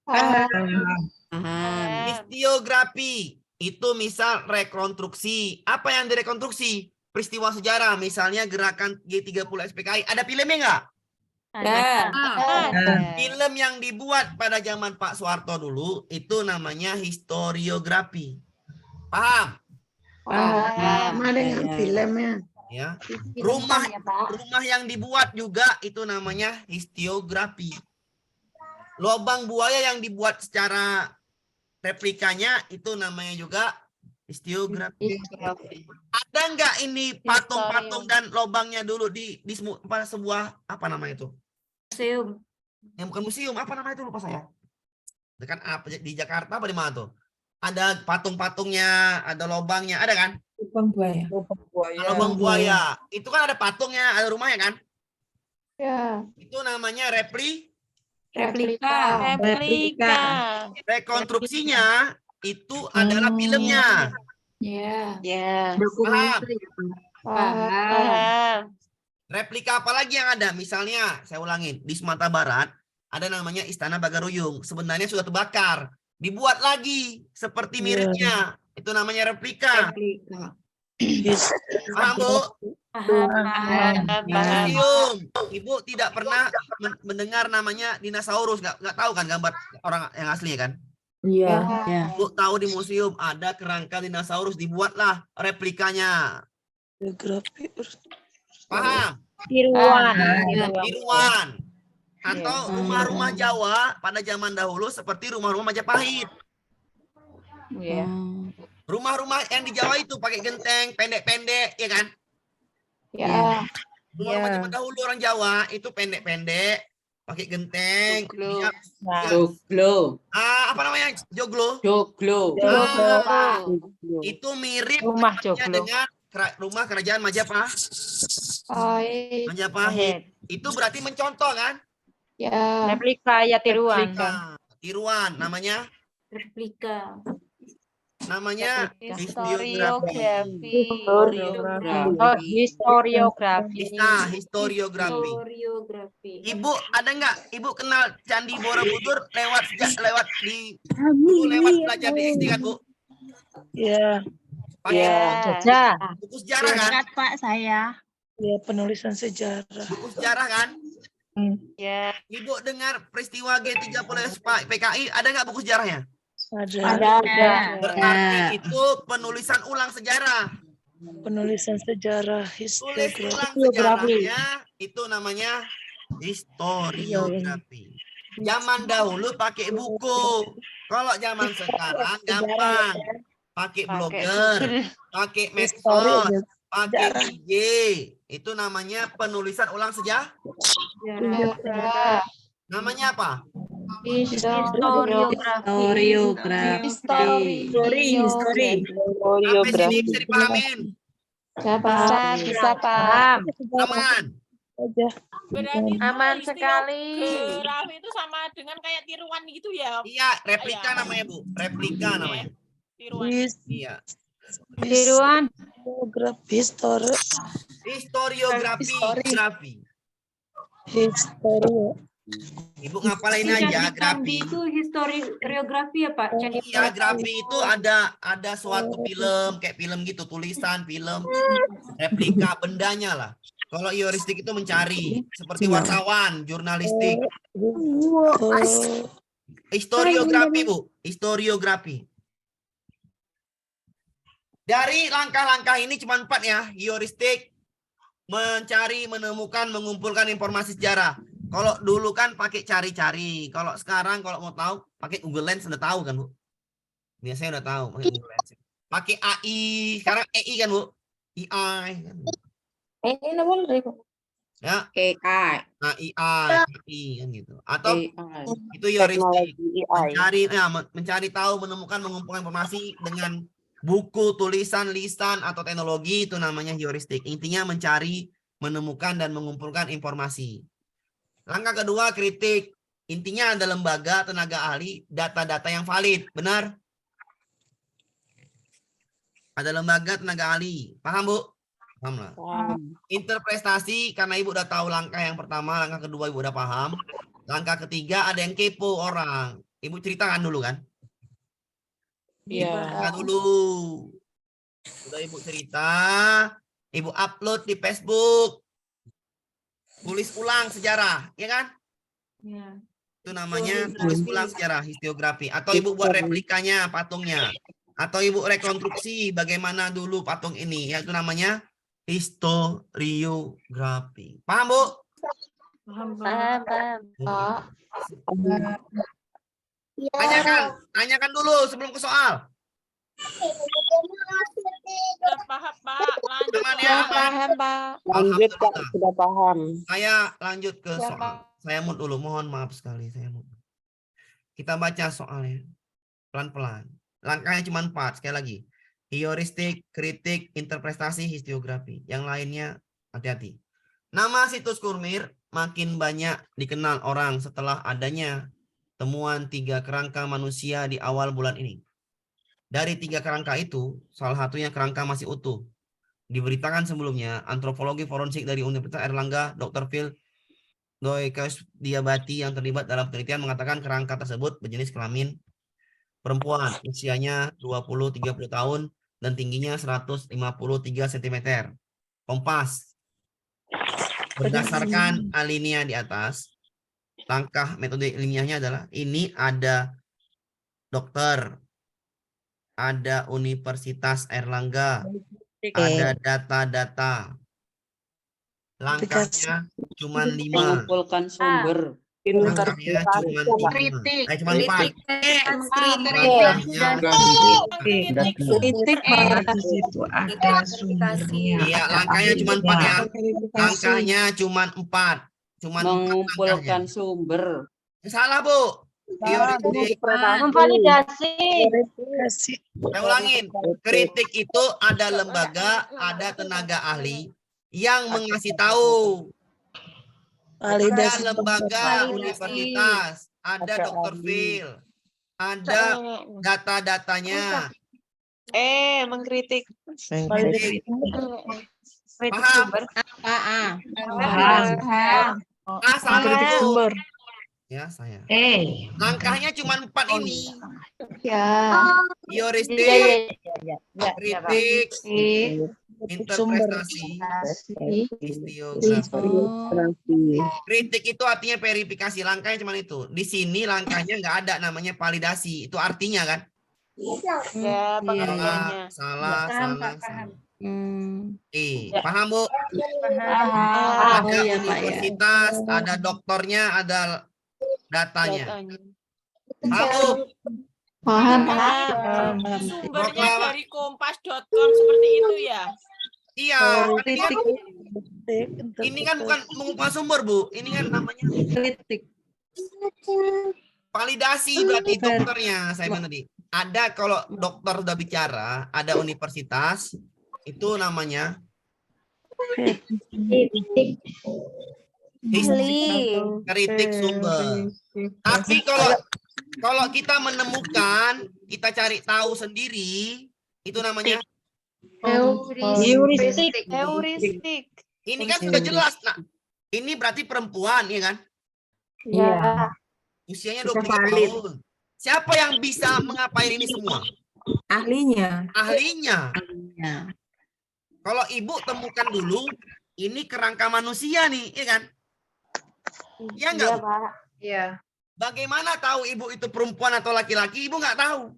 Paham. Histiografi itu misal rekonstruksi. Apa yang direkonstruksi? Peristiwa sejarah, misalnya gerakan G30 SPKI. Ada filmnya nggak? Film yang dibuat pada zaman Pak Soeharto dulu itu namanya historiografi. Paham? Ada yang filmnya. Ya. Film Rumah ya, Pak. rumah yang dibuat juga itu namanya historiografi. Lubang buaya yang dibuat secara replikanya itu namanya juga historiografi. Ada nggak ini patung-patung dan lubangnya dulu di sebuah apa namanya itu? Museum. Yang bukan museum, apa namanya itu lupa saya. Dekat apa di Jakarta apa di mana tuh? Ada patung-patungnya, ada lubangnya, ada kan? Lubang buaya. Lubang buaya. Itu kan ada patungnya, ada rumahnya kan? Ya. Itu namanya Replika. rekonstruksinya itu adalah filmnya. Ya. Paham? Paham. Replika apa lagi yang ada? Misalnya, saya ulangin, di Sumatera Barat ada namanya Istana Bagaruyung. Sebenarnya sudah terbakar. Dibuat lagi seperti miripnya. Itu namanya replika. Paham, Bu? Di museum, Ibu tidak pernah mendengar namanya dinosaurus. Nggak tahu kan gambar orang yang aslinya kan? Iya. Ibu tahu di museum ada kerangka dinosaurus, dibuatlah replikanya. Paham? Tiruan. Atau rumah-rumah Jawa pada zaman dahulu seperti rumah-rumah Majapahit. Rumah-rumah yang di Jawa itu pakai genteng pendek-pendek, ya kan? Ya. Rumah-rumah zaman dahulu orang Jawa itu pendek-pendek, pakai genteng. Apa namanya? Joglo. Itu mirip Rumah bentuknya joglo. dengan rumah kerajaan Majapahit. Itu berarti mencontoh kan? Ya. Replika ya tiruan. Tiruan namanya historiografi. Historiografi. Nah, historiografi. Ibu ada nggak? Ibu kenal Candi Borobudur lewat belajar di SD kan, Bu? Iya. Pakai buku sejarah kan? Pak saya. Ya, penulisan sejarah. Buku sejarah kan? Ya. Ibu dengar peristiwa G30 PKI, ada nggak buku sejarahnya? Ada. Berarti itu penulisan ulang sejarah. Penulisan sejarah Tulis historiografi. ulang sejarahnya itu namanya historiografi. Zaman dahulu pakai buku. Kalau zaman sekarang gampang. Pakai blogger, pakai medsos, pakai IG. Itu namanya penulisan ulang sejarah. Namanya apa? Historiografi. Sampai sini bisa dipahamin. Bisa paham. Aman. Berarti Aman sekali. Historiografi itu sama dengan kayak tiruan gitu ya? Iya, replika namanya, Bu. Replika namanya. Tiruan. Iya. Tiruan. Historiografi. Ibu ngapalin aja grafi. Itu historiografi ya Pak? Iya, grafi itu ada suatu film kayak film gitu, tulisan film, replika bendanya lah. Kalau heuristik itu mencari seperti wartawan, jurnalistik. Historiografi, Bu. Historiografi. Dari langkah-langkah ini cuma 4 ya. Heuristik, mencari, menemukan, mengumpulkan informasi sejarah. Kalau dulu kan pakai cari-cari. Kalau sekarang kalau mau tahu pakai Google Lens udah tahu kan, Bu? Biasanya udah tahu pakai Google Lens. Pakai AI, sekarang AI kan, Bu? AI kan. Ini namanya dari Ya, AI. AI kan gitu. Atau itu heuristik, mencari tahu, menemukan, mengumpulkan informasi dengan buku, tulisan, lisan atau teknologi, itu namanya heuristik. Intinya mencari, menemukan dan mengumpulkan informasi. Langkah kedua, kritik. Intinya ada lembaga, tenaga ahli, data-data yang valid. Benar? Ada lembaga, tenaga ahli. Paham, Bu? Paham lah. Interpretasi, karena Ibu udah tahu langkah yang pertama, langkah kedua Ibu udah paham. Langkah ketiga, ada yang kepo orang. Ibu ceritakan dulu kan? Iya. Cerita dulu. Sudah Ibu cerita, Ibu upload di Facebook. Tulis ulang sejarah, ya kan? Ya. Itu namanya tulis ulang sejarah, historiografi. Atau Ibu buat replikanya, patungnya. Atau Ibu rekonstruksi bagaimana dulu patung ini. Yaitu namanya historiografi. Paham, Bu? Paham, Pak. Tanyakan dulu sebelum ke soal. Sudah paham, Pak. Lanjut. Aman ya? Paham, Pak. Lanjut, Pak. Sudah paham. Saya lanjut ke Ya, soal. Pak. Saya mute dulu, mohon maaf sekali. Saya mute. Kita baca soalnya. Pelan-pelan. Langkahnya cuma 4, sekali lagi. Heuristik, kritik, interpretasi, historiografi. Yang lainnya, hati-hati. Nama situs Kurmir makin banyak dikenal orang setelah adanya temuan 3 kerangka manusia di awal bulan ini. Dari 3 kerangka itu, salah satunya kerangka masih utuh. Diberitakan sebelumnya, antropologi forensik dari Universitas Airlangga, Dr. Phil Diabati yang terlibat dalam penelitian mengatakan kerangka tersebut berjenis kelamin perempuan, usianya 20-30 tahun dan tingginya 153 cm. Kompas. Berdasarkan alinea di atas, langkah metode ilmiahnya adalah ini ada dokter, ada Universitas Airlangga, ada data-data. Langkahnya cuma 5. Mengumpulkan sumber. Langkahnya cuma 5. Kritik. Cuma 4. Kritik itu ada sumbernya. Iya, langkahnya cuma 4 ya. Langkahnya cuma 4. Cuma Mengumpulkan sumber. salah, Bu. Heuristik. Memvalidasi. Saya ulangin. Kritik itu ada lembaga, ada tenaga ahli yang mengasih tahu. Ada lembaga universitas, ada Dr. Phil, ada data-datanya. Mengkritik. Paham? Paham. Salah, Bu. Sumber. Ya, saya. Langkahnya cuma 4 ini. Ya. Heuristik, kritik, interpretasi, historiografi. Kritik itu artinya verifikasi. Langkahnya cuma itu. Di sini langkahnya nggak ada namanya validasi. Itu artinya kan? Salah. Paham, Bu? Ada universitas, ada dokternya, ada datanya. Paham, Bu? Paham. Sumbernya dari kompas.com seperti itu ya. Iya. Ini kan bukan mengumpulkan sumber, Bu. Ini kan namanya Kritik. validasi berarti dokternya. Saya bilang tadi. Ada kalau dokter udah bicara, ada universitas, itu namanya kritik sumber. Tapi kalau kita menemukan, kita cari tahu sendiri, itu namanya Heuristik. ini kan sudah jelas. Nah, ini berarti perempuan, ya kan? Ya. Usianya 23 tahun. Siapa yang bisa mengapain ini semua? Ahlinya. Ahlinya. Kalau Ibu temukan dulu, ini kerangka manusia nih, ya kan? Ya enggak? Bu? Iya. Bagaimana tahu Ibu itu perempuan atau laki-laki? Ibu nggak tahu.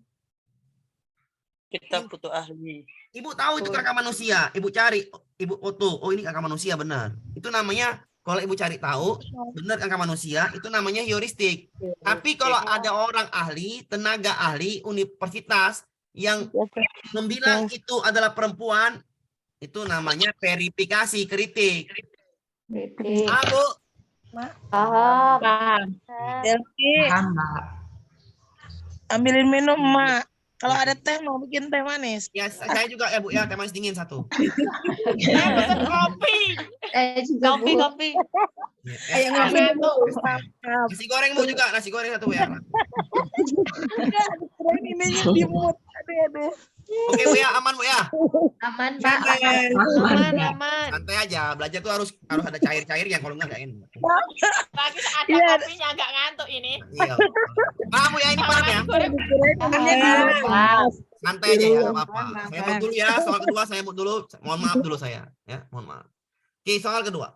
Kita butuh ahli. Ibu tahu itu kerangka manusia. Ibu cari, Ibu foto. Oh, ini kerangka manusia benar. Itu namanya kalau Ibu cari tahu benar kerangka manusia, itu namanya heuristik. Tapi kalau ada orang ahli, tenaga ahli universitas yang membilang itu adalah perempuan, itu namanya verifikasi kritik. Bu? Paham. Ambilin minum, Mak. Kalau ada teh, mau bikin teh manis. Ya, saya juga ya, Bu, ya, teh manis dingin 1. Kopi. Kopi. Ya, nasi goreng, Bu, juga. Nasi goreng 1 ya. Enggak, ini di mood. Aduh. Oke Bu ya, aman Bu ya. Aman, Pak. Aman. Santai aja, belajar tuh harus ada cair-cairnya, kalau enggak enak. Lagi ada kopinya nggak ngantuk ini. Iya. Paham Bu ya, ini paham ya? Santai aja ya, nggak apa-apa. Saya mau dulu ya, soal kedua saya mau dulu. Mohon maaf dulu saya, ya, mohon maaf. Oke, soal kedua.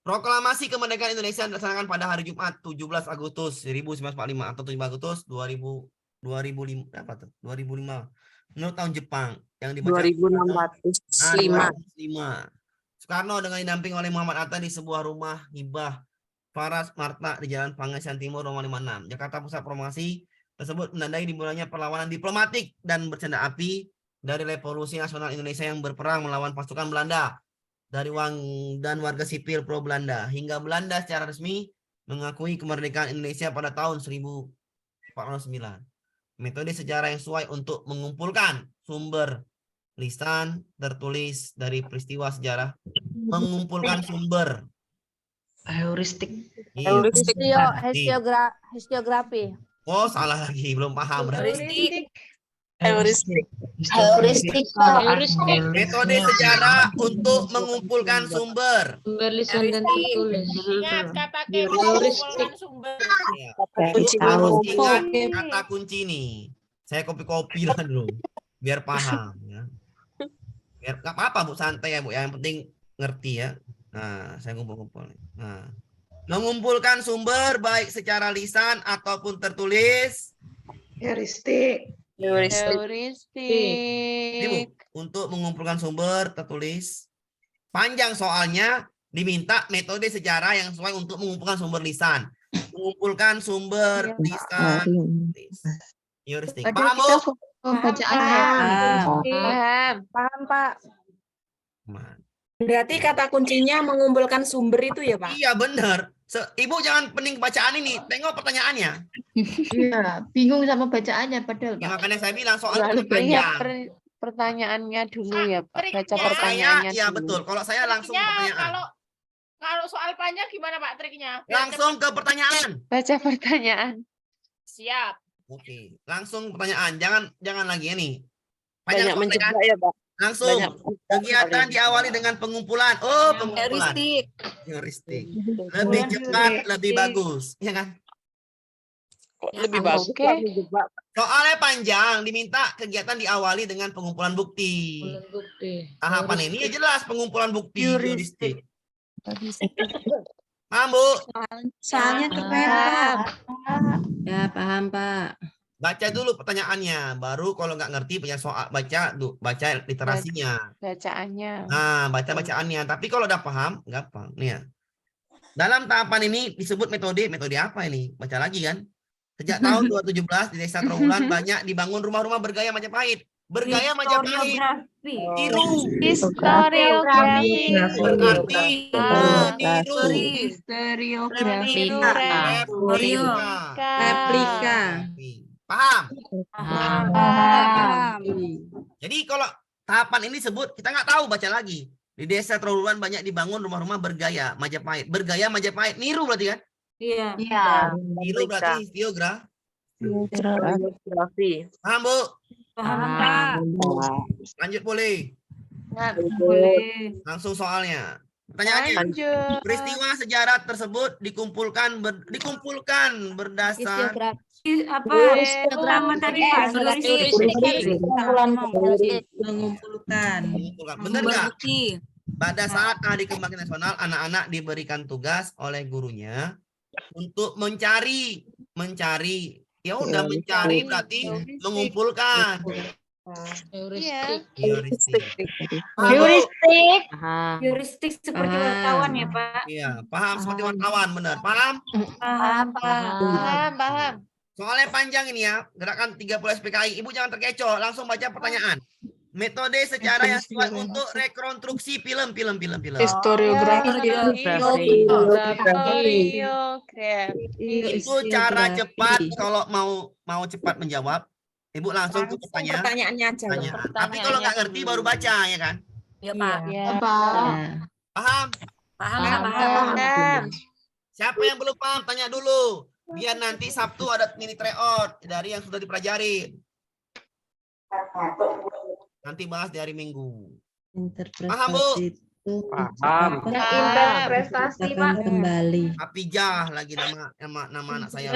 Proklamasi kemerdekaan Indonesia dilaksanakan pada hari Jumat 17 Agustus 1945 atau 17 Agustus 2005 berapa tuh? 2005. Menurut tahun Jepang yang dibaca 2605. 2005. Soekarno dengan didamping oleh Muhammad Hatta di sebuah rumah hibah Faras Marta di Jalan Pangasinan Timur Nomor 56. Jakarta Pusat. Proklamasi tersebut menandai dimulainya perlawanan diplomatik dan bercanda api dari Revolusi Nasional Indonesia yang berperang melawan pasukan Belanda dari dan warga sipil pro Belanda hingga Belanda secara resmi mengakui kemerdekaan Indonesia pada tahun 1409. Metode sejarah yang sesuai untuk mengumpulkan sumber lisan tertulis dari peristiwa sejarah, mengumpulkan sumber Heuristik. Historiografi. Oh, salah lagi, belum paham. Heuristik. Metode sejarah untuk mengumpulkan sumber. Sumber lisan dan tertulis. Ingat kata mengumpulkan sumber. Ibu harus ingat kata kunci nih. Saya kopi-kopi lah dulu, biar paham. Ya. Biar nggak apa-apa Bu, santai ya Bu. Yang penting ngerti ya. Nah, saya kumpul-kumpul. Nah, mengumpulkan sumber baik secara lisan ataupun tertulis. Heuristik. Ini Bu, untuk mengumpulkan sumber tertulis. Panjang soalnya, diminta metode sejarah yang sesuai untuk mengumpulkan sumber lisan. Mengumpulkan sumber lisan. Heuristik. Paham Bu? Bacaannya. Paham, Pak. Berarti kata kuncinya mengumpulkan sumber itu ya, Pak? Iya benar. Ibu jangan pening bacaan ini. Tengok pertanyaannya. Iya, bingung sama bacaannya padahal, Ya, Pak. makanya saya bilang soal Terlalu panjang. Pertanyaannya dulu ya, Pak. Baca Triknya Kalau saya, pertanyaannya ya dulu. betul. Kalau saya langsung ke Triknya pertanyaan. kalau soal panjang gimana Pak triknya? Biar Langsung ke pertanyaan. Baca pertanyaan. Siap. Oke, langsung pertanyaan. Jangan lagi ya nih. Banyak soalnya kan? menjebak ya, Pak. Langsung. Kegiatan diawali dengan pengumpulan. Oh, pengumpulan. Heuristik. Lebih cepat, lebih bagus. Iya kan? Lebih bagus. Oke. Soalnya panjang, diminta kegiatan diawali dengan pengumpulan bukti. Tahapan ini ya jelas pengumpulan bukti. Heuristik. Paham, Bu? Soalnya Paham. Ya, paham, Pak. Baca dulu pertanyaannya, baru kalau nggak ngerti punya soal baca literasinya. Bacaannya. Nah, baca bacaannya. Tapi kalau udah paham, gampang. Nih ya. Dalam tahapan ini disebut metode apa ini? Baca lagi kan. Sejak tahun 2017 di Desa Trawulan banyak dibangun rumah-rumah bergaya Majapahit. Bergaya Majapahit. Tiru. Historiografi. Berarti tiru. Historiografi. Replika. Paham? Paham. Jadi kalau tahapan ini disebut, kita nggak tahu, baca lagi. Di Desa Trawulan banyak dibangun rumah-rumah bergaya Majapahit. Bergaya Majapahit. Niru berarti kan? Iya. Niru berarti historiografi. Paham, Bu? Paham, Pak. Lanjut boleh. Boleh. Langsung soalnya. Pertanyaannya. Lanjut. Peristiwa sejarah tersebut dikumpulkan berdasar Nama tadi Pak. Mengumpulkan. Benar nggak? Pada saat Hari Kebangkitan Nasional, anak-anak diberikan tugas oleh gurunya untuk mencari. Ya udah mencari berarti mengumpulkan. Heuristik. Heuristik seperti wartawan ya, Pak. Iya, paham seperti wartawan, benar. Paham? Paham, Pak. Paham. Soalnya panjang ini ya, gerakan 30 SPKI. Ibu jangan terkecoh, langsung baca pertanyaan. Metode sejarah yang sesuai untuk rekonstruksi film. Historiografi. Itu cara cepat kalau mau cepat menjawab. Ibu langsung ke Pertanyaannya aja. pertanyaan. Tapi kalau nggak ngerti baru baca ya kan? Iya, Pak. Paham? Paham. Siapa yang belum paham tanya dulu. Biar nanti Sabtu ada mini tryout dari yang sudah dipelajari. Nanti bahas di hari Minggu. Interpretasi Bu? itu Paham. Yang interpretasi, Pak. kembali. Apijah lagi nama anak saya.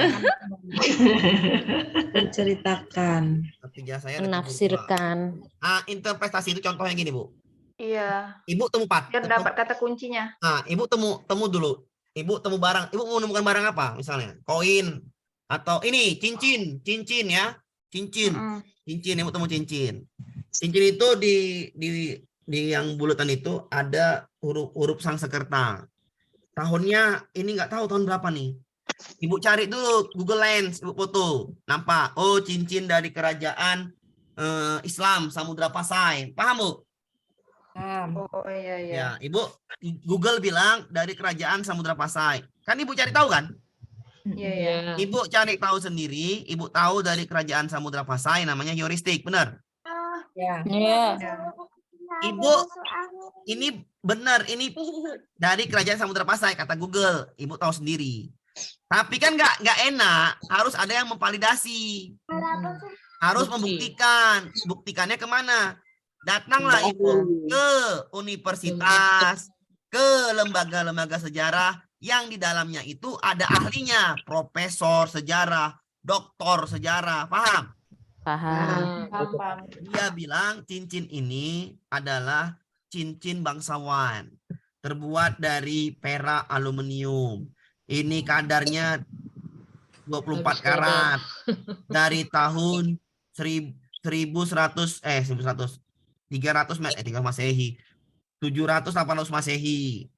Menceritakan. Apijah saya. ada 32. Menafsirkan. Interpretasi itu contohnya gini, Bu. Iya. Ibu temu Biar dapat kata kuncinya. Ibu temu dulu. Ibu temu barang. Ibu mau menemukan barang apa? Misalnya koin atau ini cincin ya. Cincin. Cincin, ibu temu cincin. Cincin itu di yang bulatan itu ada huruf Sanskerta. Tahunnya ini nggak tahu tahun berapa nih. Ibu cari dulu Google Lens, ibu foto. Nampak, oh cincin dari kerajaan Islam Samudra Pasai. Paham, Bu? Oh iya. Ya, Ibu Google bilang dari kerajaan Samudra Pasai. Kan Ibu cari tahu kan? Iya. Ibu cari tahu sendiri, Ibu tahu dari kerajaan Samudra Pasai namanya heuristik, benar? Iya. Ibu, ini benar, ini dari kerajaan Samudra Pasai kata Google. Ibu tahu sendiri. Tapi kan nggak enak, harus ada yang memvalidasi. Harus membuktikan. Buktikannya kemana? Datanglah Ibu ke universitas, ke lembaga-lembaga sejarah yang di dalamnya itu ada ahlinya, profesor sejarah, doktor sejarah, paham? Paham. Dia bilang cincin ini adalah cincin bangsawan, terbuat dari perak aluminium. Ini kadarnya 24 karat dari tahun 300 Masehi, 700 800 Masehi.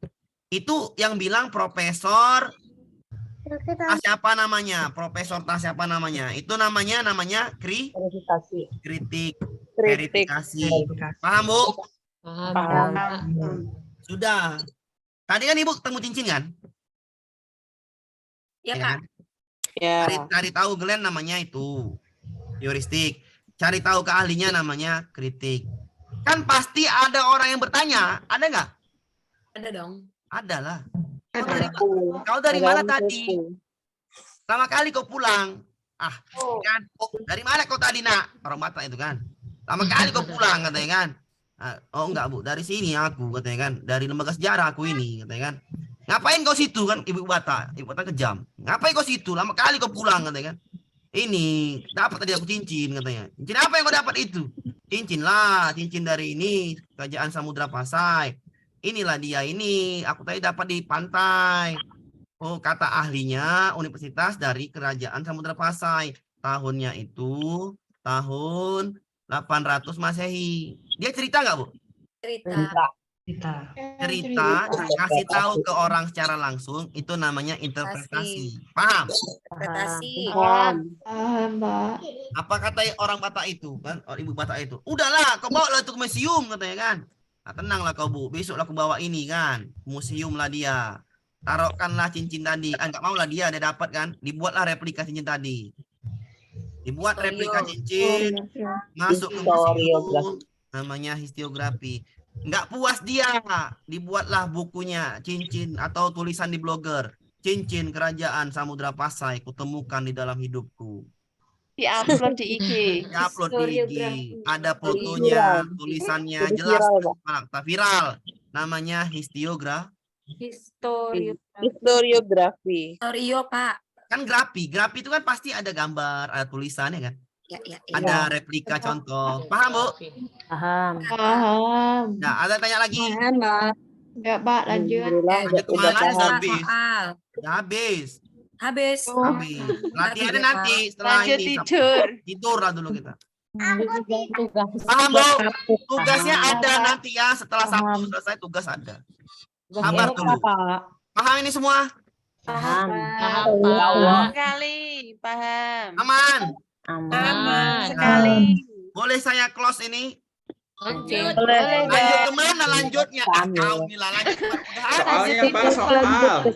Itu yang bilang profesor siapa namanya? Profesor siapa namanya? Itu namanya kritik, verifikasi. Paham, Bu? Paham. Sudah. Tadi kan Ibu ketemu cincin kan? Ya, Ya Pak. kan? Ya. Cari tahu Glenn namanya itu heuristik. Cari tahu ke ahlinya namanya kritik. Kan pasti ada orang yang bertanya, ada nggak? Ada dong. Ada lah. Kau dari mana tadi? Lama kali kau pulang. Kan? Dari mana kau tadi, Nak? Orang Batak itu kan. Lama kali kau pulang, katanya kan. Oh enggak, Bu, dari sini aku, katanya kan. Dari lembaga sejarah aku ini, katanya kan. Ngapain kau situ kan, Ibu Batak? Ibu Batak kejam. Ngapain kau situ? Lama kali kau pulang, katanya kan. Ini dapat tadi aku cincin, katanya. Cincin apa yang kau dapat itu? Cincin lah, cincin dari ini kerajaan Samudra Pasai. Inilah dia ini, aku tadi dapat di pantai. Oh, kata ahlinya universitas dari kerajaan Samudra Pasai. Tahunnya itu tahun 800 Masehi. Dia cerita nggak, Bu? Cerita, kasih tahu ke orang secara langsung, itu namanya interpretasi. Paham? Interpretasi. Paham, Mbak. Apa kata orang Batak itu kan? Ibu Batak itu. Udahlah, kau bawa lah itu ke museum, katanya kan. Nah, tenanglah kau, Bu. Besoklah aku bawa ini kan. Museum lah dia. Taruhkanlah cincin tadi. Enggak mau lah dia dapat kan. Dibuatlah replika cincin tadi. Dibuat replika cincin. Masuk ke museum. Namanya historiografi. Enggak puas dia. Dibuatlah bukunya. Cincin atau tulisan di blogger. Cincin kerajaan Samudra Pasai. Kutemukan di dalam hidupku. Di-upload di IG. Di-upload di IG. Ada fotonya. Tulisannya jelas. Fakta viral. Namanya historiografi. Historiografi. Historio, Pak. Kan grafi itu kan pasti ada gambar, ada tulisannya kan, Ya. ada replika contoh. Paham, Bu? Paham. Paham. Nah, ada tanya lagi? Ya, Pak, lanjut. Lanjut kemana? Habis. Soal. Ya, habis. Habis. Habis. Latihannya nanti setelah Lanjut ini. tidur. Tidur lah dulu kita. Paham, Bu? Tugasnya ada nanti ya, setelah Sabtu selesai tugas ada. Sabar dulu. Paham ini semua? Paham. Sekali, paham. Aman? Aman. Sekali. Boleh saya close ini? Lanjut. Lanjut kemana lanjutnya? Kau bilang lanjut. Soalnya, Pak, soal.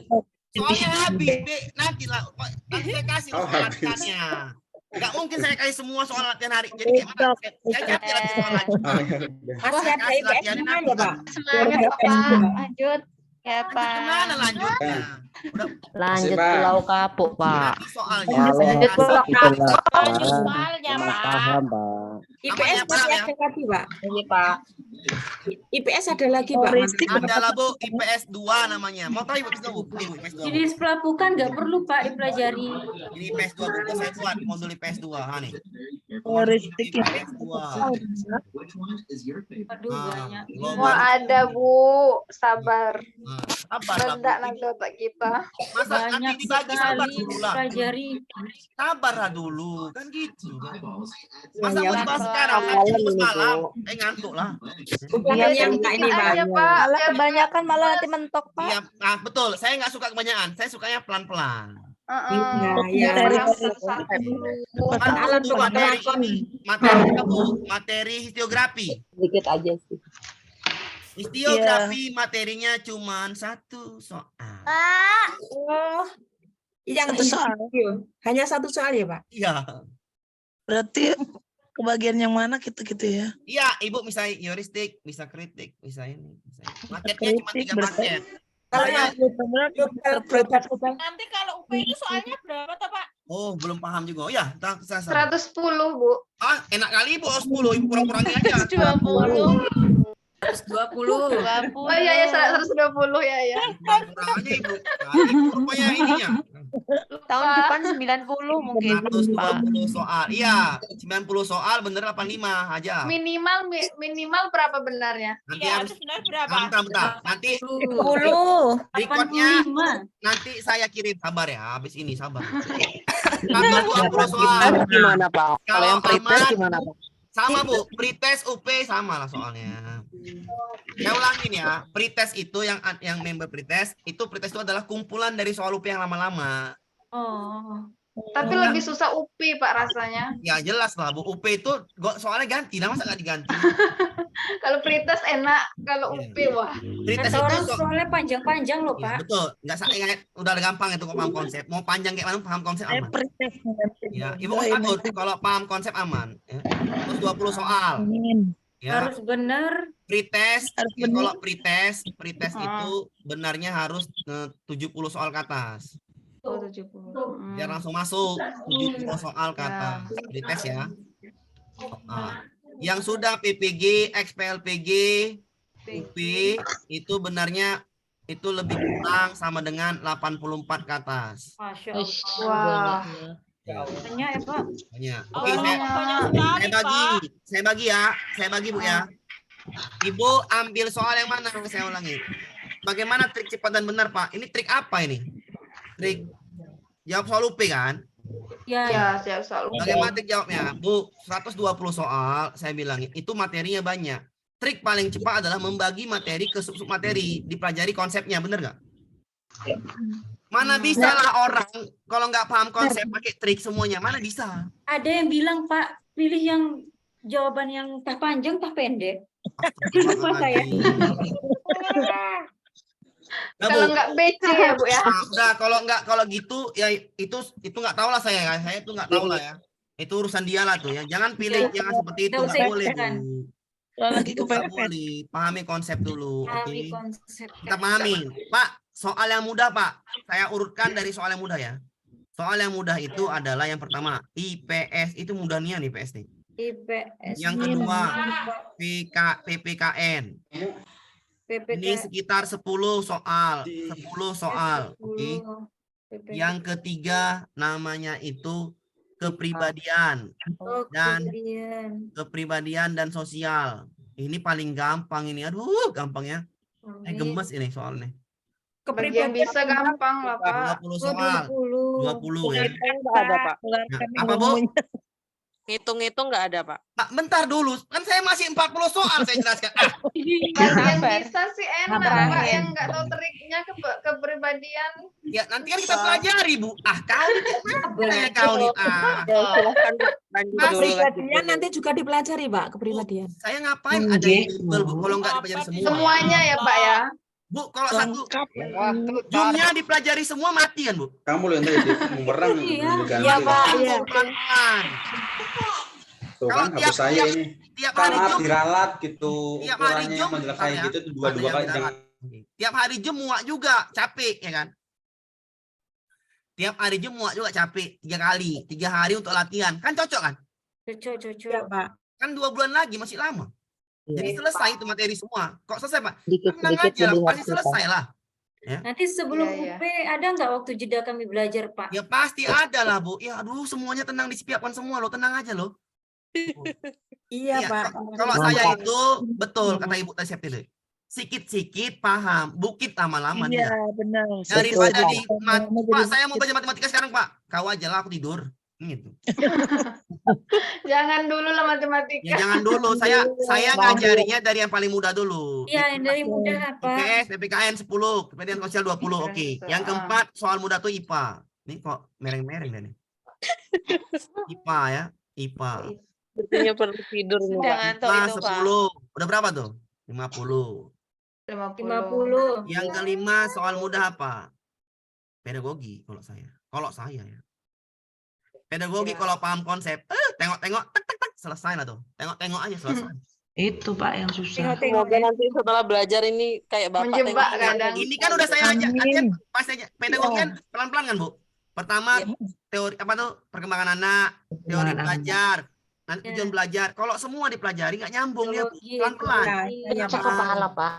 Soalnya habis, nanti lah. Nanti saya kasih Oh, soal habis. latihannya. Nggak mungkin saya kasih semua soal latihan hari. Jadi kayak mana? Saya cari lagi soal lagi. Oh, ya udah. Masih ada Kasih IPS latihannya gimana, nanti. Pak? Semangat, Pak. Lanjut. Ya, Lanjut Pak. kemana lanjutnya? Udah Lanjut Pak. Pulau Kapuk, Pak. nanti soalnya. Lanjut Pulau Kapuk. Lanjut soalnya, Pak. Paham, Pak. IPS Namanya paham masih ya? ada lagi, Pak. Ini Pak. IPS ada lagi, Pak. Holistik Ada lah Bu, IPS 2 namanya. Mau tahu IPS 2 Bu? Ini Bu, IPS 2 Bu. Jenis pelapukan nggak perlu, Pak, dipelajari. Ini IPS 2 Bu, saya buat modul IPS 2. Ha nih. Holistik ya. IPS 2. Aduh, banyak. Wah, ada, Bu. Sabar. Sabar lah, Bu. Meledak nanti otak kita. Masa nanti Banyak dibagi sabar sekali dulu lah. dipelajari. Sabar lah dulu, kan gitu. Masa Ya, mau dibahas Pak. sekarang, nanti dibahas malam. Ngantuk lah. Kebanyakan, Pak, ini, Pak. Aja, Pak. Malah kebanyakan malah nanti mentok, Pak. Iya, betul. Saya nggak suka kebanyakan. Saya sukanya pelan-pelan. Iya. Dari Alat Itu materi apa, Bu? Materi historiografi. Sedikit aja sih. Historiografi materinya cuma 1 soal. Oh, yang Satu soal. hanya 1 soal ya, Pak? Iya. Berarti kebagian yang mana gitu-gitu ya? Iya, Ibu bisa heuristik, bisa kritik, bisa ini. Bisa ini. Marketnya cuma 3 market. Kalau Saya, Nanti kalau UP itu soalnya berapa toh, Pak? oh belum paham juga. Oh ya, 110, Bu. enak kali Ibu, 10. Ibu kurang-kurangin aja. 120. 120. 20. Oh iya, ya 120 ya. Kurang-kurangannya Ibu. Nah, Ibu rupanya ininya. Tahun Pak. depan 90 mungkin, Pak. 120 soal. Iya, 90 soal bener 85 aja. Minimal berapa benarnya? Nanti Iya, harus itu benar berapa? bentar. Nanti 10. recordnya 85. nanti saya kirim, sabar ya. Habis ini sabar. Tambah 20 soal. Gimana Pak? Kalau Kalau yang pretest aman, gimana Pak? sama Bu, pretest UP sama lah soalnya. Saya ulangin ya, pretest itu yang member pretest itu adalah kumpulan dari soal UP yang lama-lama. Oh. Tapi lebih susah UPI, Pak, rasanya. Ya jelas lah Bu, UP itu soalnya ganti, lah masa nggak diganti? Kalau pretest enak, kalau Iya. UPI wah. Pretest Kata itu orang soalnya panjang-panjang loh, ya, Pak. betul, nggak saya udah gampang itu kok paham konsep. Mau panjang kayak mana paham konsep aman. Ya, Ibu takut kalau paham konsep aman. Ya. Terus 20 soal. Ya, Harus benar. pretest. Harus Ya, benar. kalau pretest itu benarnya harus 70 soal ke atas. Oh, 70. Biar langsung masuk 70 soal ke atas. Pretest ya. Yang sudah PPG, XPLPG, UP itu benarnya itu lebih kurang sama dengan 84 ke atas. Masya Uish, Wah. banyaknya. Banyak ya, Pak. Banyak. Oh, Oke, banyak sekali, saya bagi ya. Saya bagi Bu ya. Ibu ambil soal yang mana? Saya ulangi. Bagaimana trik cepat dan benar, Pak? Ini trik apa ini? Trik jawab soal UP kan? Ya, Ya, siap selalu. Bagaimana trik jawabnya? Bu, 120 soal, saya bilangin, itu materinya banyak. Trik paling cepat adalah membagi materi ke sub-sub materi, dipelajari konsepnya, bener nggak? Mana bisa lah orang, kalau nggak paham konsep, pakai trik semuanya, mana bisa? ada yang bilang, Pak, pilih yang jawaban yang tah panjang, tah pendek. Lupa saya. Nah, Kalau Bu, nggak BC ya, Bu ya. udah kalau gitu ya itu nggak tahu lah saya tuh nggak tahu lah ya. Itu urusan dia lah tuh ya. Jangan pilih yang seperti itu, Nggak nggak usah boleh ikutkan. Bu. Lagi Itu nggak kepepet. boleh. Pahami konsep dulu, oke? Pahami konsep. Kita pahami. Pak, soal yang mudah, Pak. Saya urutkan dari soal yang mudah ya. Soal yang mudah itu adalah yang pertama, IPS itu mudah nih IPS nih. IPS. Yang kedua, PPKN. Ini sekitar 10 soal, 10 soal, oke? Yang ketiga namanya itu kepribadian. Kepribadian dan sosial. Ini paling gampang ini. Aduh, gampangnya. Gemes ini soalnya. Bagian bisa gampang lah, Pak. 20 soal. 20 ya. Nggak ada Pak. Apa, Bu? Ngitung-ngitung nggak ada Pak. Pak, bentar dulu. Kan saya masih 40 soal saya jelaskan. Bagian bisa sih enak, Sabar. Pak. Yang nggak tahu triknya kepribadian. Ya, nanti kan kita pelajari, Bu. Kau nih. Kau nih. Silahkan lanjut dulu. Kepribadian nanti juga dipelajari, Pak, kepribadian. Saya ngapain ada yang jumlah, Bu? Kalau nggak dipelajari semua. Semuanya ya, Pak ya. Bu, kalau satu jumnya dipelajari semua mati kan, Bu? Kamu loh yang tadi bumerang diganti. Iya, Pak. Iya. Pelan-pelan. Tuh Kalau kan hapus saya ini. Tiap hari Saat jum, diralat gitu. Tiap hari Ukurannya jum, majalah bentar kayak ya. gitu tuh dua-dua Ada kali. yang Jangan tiap hari jum muak juga, capek ya kan? Tiap hari jum muak juga capek 3 kali, 3 hari untuk latihan. Kan cocok kan? Cocok, Pak. Kan 2 bulan lagi masih lama. Jadi Iya. selesai itu materi semua. Kok selesai, Pak? Tenang Sedikit-sedikit aja lah, lebih pasti ngerti, Pak. selesai lah. Nanti sebelum Iya, iya. UP ada nggak waktu jeda kami belajar, Pak? Ya pasti ada lah, Bu. Ya aduh, semuanya tenang disiapkan semua loh, tenang aja loh. Iya, Iya, Pak. kalau Mantap. saya itu betul kata Ibu tadi Septile. Sikit-sikit paham, bukit lama-lama Iya, dia. benar. Daripada Betul, di Pak, saya mau belajar matematika sekarang, Pak. Kau aja lah, aku tidur. Gitu. Jangan dulu lah matematika. Ya jangan dulu, saya ngajarinya dari yang paling mudah dulu. Iya, yang dari mudah apa? IPS, PPKN 10, kemudian sosial 20. Oke. Yang keempat soal mudah tuh IPA. Ini kok mereng-mereng dah nih. IPA ya, IPA. Sepertinya perlu tidur nih, Pak. Jangan tahu IPA itu, Pak. 10. Udah berapa tuh? 50. 50. Yang kelima soal mudah apa? Pedagogi kalau saya. Kalau saya ya. Pedagogi kalau paham konsep, tengok-tengok, tek, tek, tek, selesai lah tuh. Tengok-tengok aja selesai. Itu, Pak, yang susah. Semoga nanti setelah belajar ini kayak Bapak Menjebak tengok. kadang. Ini kan udah saya ajak, Amin. pas aja pedagogi kan pelan-pelan kan, Bu. Pertama teori apa tuh? Perkembangan anak, teori Perkembangan belajar, nanti Ya. tujuan belajar. Kalau semua dipelajari nggak nyambung dia, Bu. Biologi, Pelan-pelan. Iya, Cek Pak. kepala, Pak.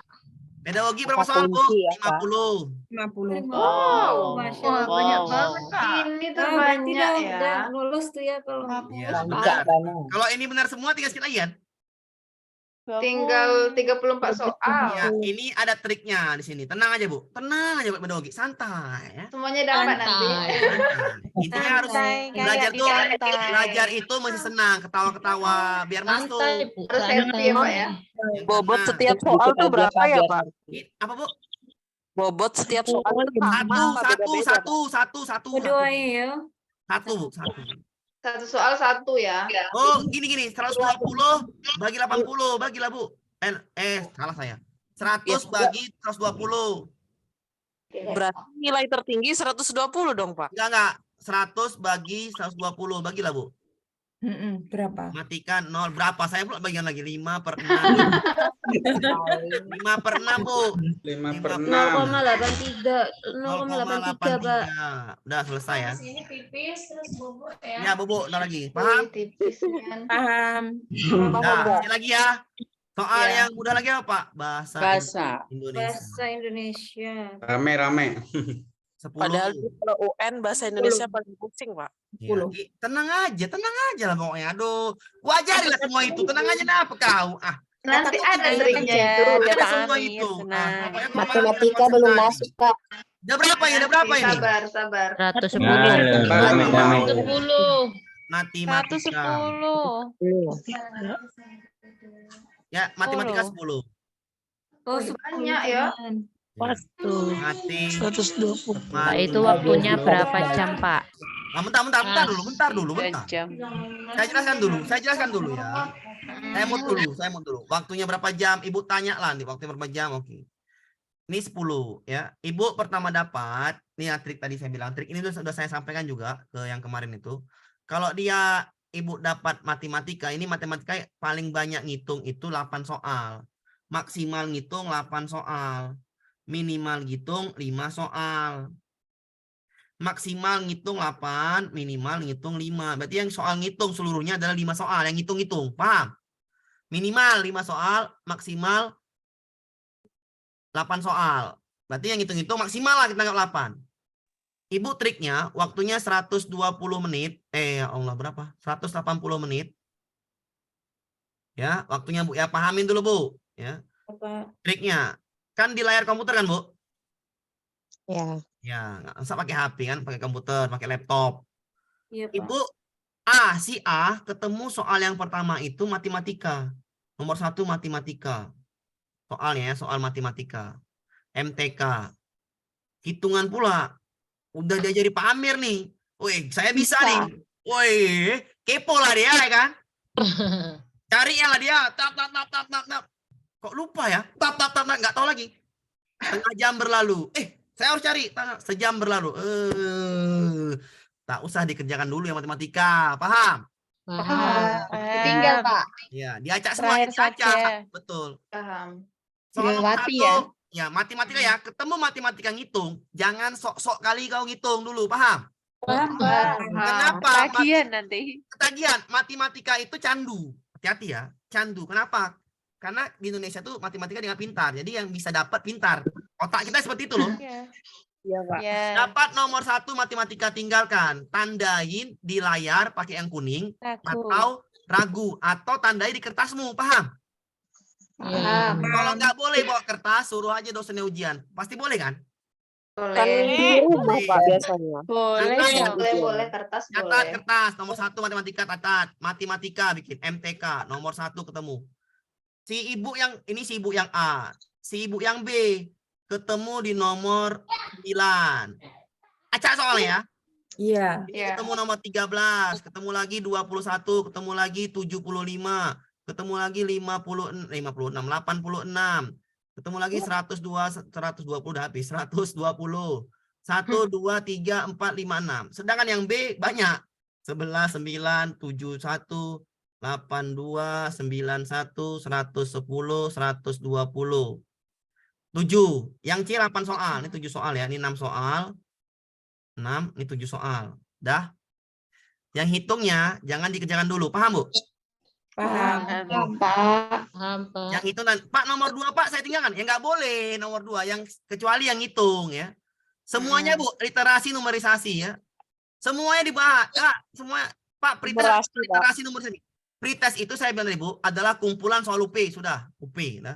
Pedagogi berapa Kata soal, Bu? kunci ya, Pak. 50. 50. Oh, Masya Wah, Allah. banyak banget, Kak. Ini tuh Berarti banyak ya. udah lulus tuh ya kalau. Iya, Enggak, benar. Pak. Kalau ini benar semua tinggal sedikit lagi kan? Tinggal 34 soal. Ya, ini ada triknya di sini. Tenang aja, Bu. Tenang aja, Bu, pedagogi. Santai ya. Semuanya dapat nanti. Santai. Intinya harus belajar tuh, belajar itu masih senang, ketawa-ketawa, biar masuk. Harus happy ya, Pak ya. Bobot Nah, setiap soal tuh berapa ya, Pak? apa, Bu? Bobot setiap soal itu sama apa beda-beda, Pak? Satu, Berdua ya. Bu, satu. Satu soal satu ya. Oh, gini, 120 bagi 80, bagilah, Bu. Salah saya. 100 bagi 120. Berarti nilai tertinggi 120 dong, Pak. Enggak. 100 bagi 120, bagilah, Bu. Berapa? Matikan 0 berapa? Saya pula bagian lagi 5 per 6. 5 per 6, Bu. 5 per 6. 0,83. 0,83, Pak. 0,83. Udah selesai ya. Ini pipis terus bubuk ya. Ya, Bu, ntar lagi. Paham? Tipis kan. Paham. Nah, ini lagi ya. Soal Ya. yang mudah lagi apa, Pak? Bahasa Indonesia. Bahasa Indonesia. Rame-rame. 10. Padahal kalau UN bahasa Indonesia paling pusing, Pak. Ya, tenang aja lah pokoknya. Aduh, gua ajarin lah semua itu. Tenang aja nah apa kau? Nanti kata ada kau triknya aja, itu. ada semua itu. Pokoknya kau Matematika paham belum tadi. masuk, Pak. Udah berapa ya? Udah berapa ini? Sabar. 110. Matematika. Ya, matematika 10. Oh, Banyak ya. Mati. 120. Pak, itu waktunya berapa jam, Pak? Bentar dulu. Saya jelaskan dulu ya. Saya mau dulu. Waktunya berapa jam? Ibu tanya lah nih, waktunya berapa jam? Oke. Ini 10 ya. Ibu pertama dapat, nih ya trik tadi saya bilang. Trik ini sudah saya sampaikan juga ke yang kemarin itu. Kalau dia Ibu dapat matematika, ini matematika paling banyak ngitung itu 8 soal. Maksimal ngitung 8 soal. Minimal ngitung 5 soal. Maksimal ngitung 8, minimal ngitung 5. Berarti yang soal ngitung seluruhnya adalah 5 soal. Yang ngitung-ngitung, paham? Minimal 5 soal, maksimal 8 soal. Berarti yang ngitung-ngitung maksimal lah kita anggap 8. Ibu triknya, waktunya 120 menit. Ya Allah, berapa? 180 menit. Ya, waktunya Bu. Ya, pahamin dulu, Bu. Ya. Triknya. Kan di layar komputer kan, Bu? Ya. Ya, nggak usah pakai HP kan, pakai komputer, pakai laptop. Iya, Pak. Ibu, si A ketemu soal yang pertama itu matematika. Nomor 1 matematika. Soalnya ya, soal matematika. MTK. Hitungan pula. Udah diajari Pak Amir nih. Woi, saya bisa nih. Woi, kepo lah dia ya kan? Cari lah dia. Tap. Kok lupa ya? Tap, nggak tahu lagi. Setengah jam berlalu. Saya harus cari. Sejam berlalu. Tak usah dikerjakan dulu yang matematika. Paham? Tinggal, Pak. Ya, diacak semua. Diacak. Betul. Paham. Soal nomor Dilewati 1, ya matematika ya. Ketemu matematika ngitung. Jangan sok-sok kali kau ngitung dulu. Paham? Paham. Kenapa? Tagihan nanti. Ketagihan. Matematika itu candu. hati-hati ya, candu. Kenapa? Karena di Indonesia tuh matematika dengan pintar. Jadi yang bisa dapat pintar. Otak kita seperti itu loh. Iya, Pak. Dapat nomor 1 matematika, tinggalkan. Tandain di layar pakai yang kuning. Atau ragu. Atau tandai di kertasmu. Paham? Paham. Kalau nggak boleh bawa kertas, suruh aja dosennya ujian. Pasti boleh kan? Boleh. biasanya. Boleh kertas Catat boleh. kertas. Nomor 1 matematika, catat. Matematika bikin MTK. Nomor 1 ketemu. Si ibu yang A. Si ibu yang B. Ketemu di nomor 9. Acak soalnya ya. Iya. Ini ketemu nomor 13, ketemu lagi 21, ketemu lagi 75, ketemu lagi 56, 86, ketemu lagi 120 udah habis, 120. 1, 2, 3, 4, 5, 6. Sedangkan yang B banyak. 11, 9, 71, 82, 91, 110, 120. 7. Yang C 8 soal. Ini 7 soal ya. Ini 6 soal. 6, ini 7 soal. Dah. Yang hitungnya jangan dikerjakan dulu. Paham, Bu? Paham, Pak. Yang hitung dan Pak nomor 2, Pak, saya tinggalkan. Ya nggak boleh nomor 2, yang kecuali yang hitung ya. Semuanya, Bu, literasi numerisasi ya. Semuanya dibahas. Ya, semua Pak, literasi numerisasi. Pretest itu saya bilang tadi, Bu, adalah kumpulan soal UP, sudah. UP, dah.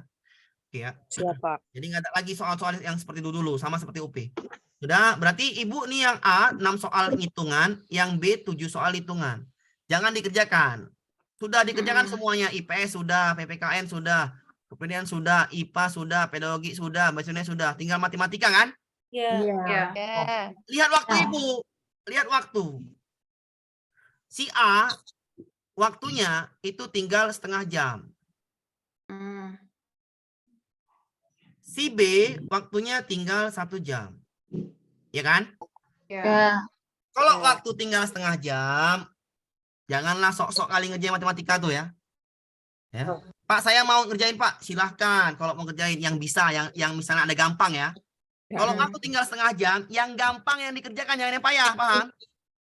Oke ya. Siapa? Jadi nggak ada lagi soal-soal yang seperti itu dulu, sama seperti UP. Sudah, berarti Ibu nih yang A 6 soal hitungan, yang B 7 soal hitungan. Jangan dikerjakan. Sudah dikerjakan semuanya, IPS sudah, PPKN sudah, kemudian sudah, IPA sudah, pedagogi sudah, bahasa Indonesia sudah. Tinggal matematika kan? Iya. Lihat waktu Ibu. Lihat waktu. Si A waktunya itu tinggal setengah jam. Si B waktunya tinggal 1 jam. Ya kan? Ya. Kalau waktu tinggal setengah jam, janganlah sok-sok kali ngerjain matematika tuh ya. Ya. Pak, saya mau ngerjain, Pak. Silahkan kalau mau ngerjain yang bisa, yang misalnya ada gampang ya. Kalau waktu tinggal setengah jam, yang gampang yang dikerjakan, jangan yang payah, paham?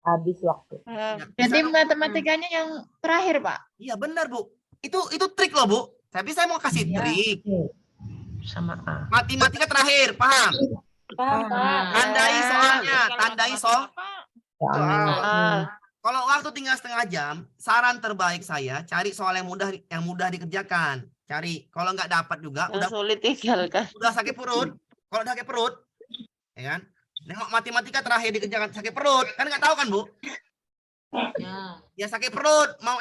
Habis waktu. Ya, Jadi misalkan- matematikanya yang terakhir, Pak. Iya benar, Bu. Itu trik loh, Bu. Tapi saya mau kasih trik. Sama A. Matematika terakhir, paham? Paham, Pak. Tandai soalnya, tandai soal. Ah, Kalau waktu tinggal setengah jam, saran terbaik saya cari soal yang mudah dikerjakan. Cari. Kalau nggak dapat juga, yang sulit tinggalkan. udah sakit perut. Kalau udah sakit perut, ya kan? Nengok matematika terakhir dikerjakan sakit perut, kan nggak tahu kan, Bu? Ya sakit perut, mau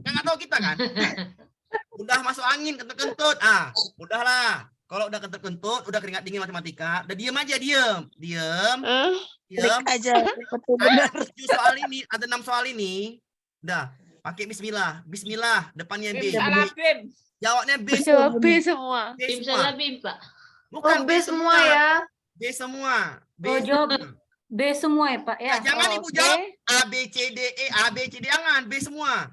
kan nggak tahu kita kan? Udah masuk angin, kentut-kentut, udahlah. Kalau udah kentut-kentut, udah keringat dingin matematika, udah diem aja, diem. aja. Betul benar. Ada 7 soal ini, ada 6 soal ini, udah pakai Bismillah, Bismillah, depannya B. Jawabnya B semua. B semua. B semua. Pak. Bukan B semua ya. B semua. B Oh, jawab semua. B semua ya, Pak ya. Ya, jangan Ibu Oke. jawab A B C D E, A B C D, jangan B semua.